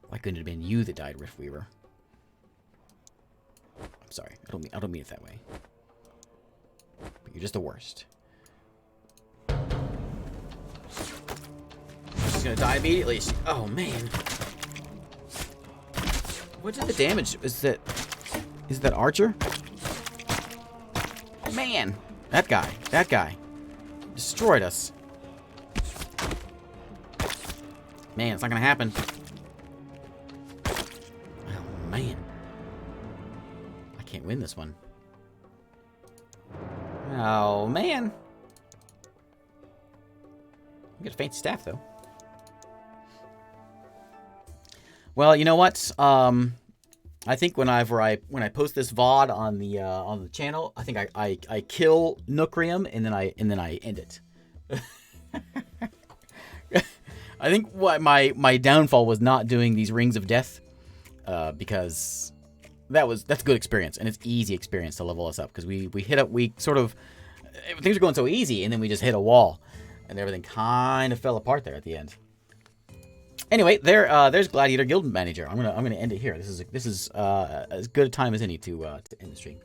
S1: Why couldn't it have been you that died, Rift Weaver? I'm sorry. I don't mean it that way. But you're just the worst. She's gonna die immediately. Oh man. What did the damage? Is that Archer? Man, that guy destroyed us. Man, it's not gonna happen. Man. I can't win this one. Oh, man. We get a fancy staff, though. Well, you know what? I think when I post this VOD on the channel, I think I kill Nookrium and then I end it. I think what my downfall was not doing these rings of death, because that's good experience, and it's easy experience to level us up, because we sort of, things are going so easy, and then we just hit a wall, and everything kind of fell apart there at the end. Anyway, there's Gladiator Guild Manager. I'm gonna end it here. This is as good a time as any to end the stream.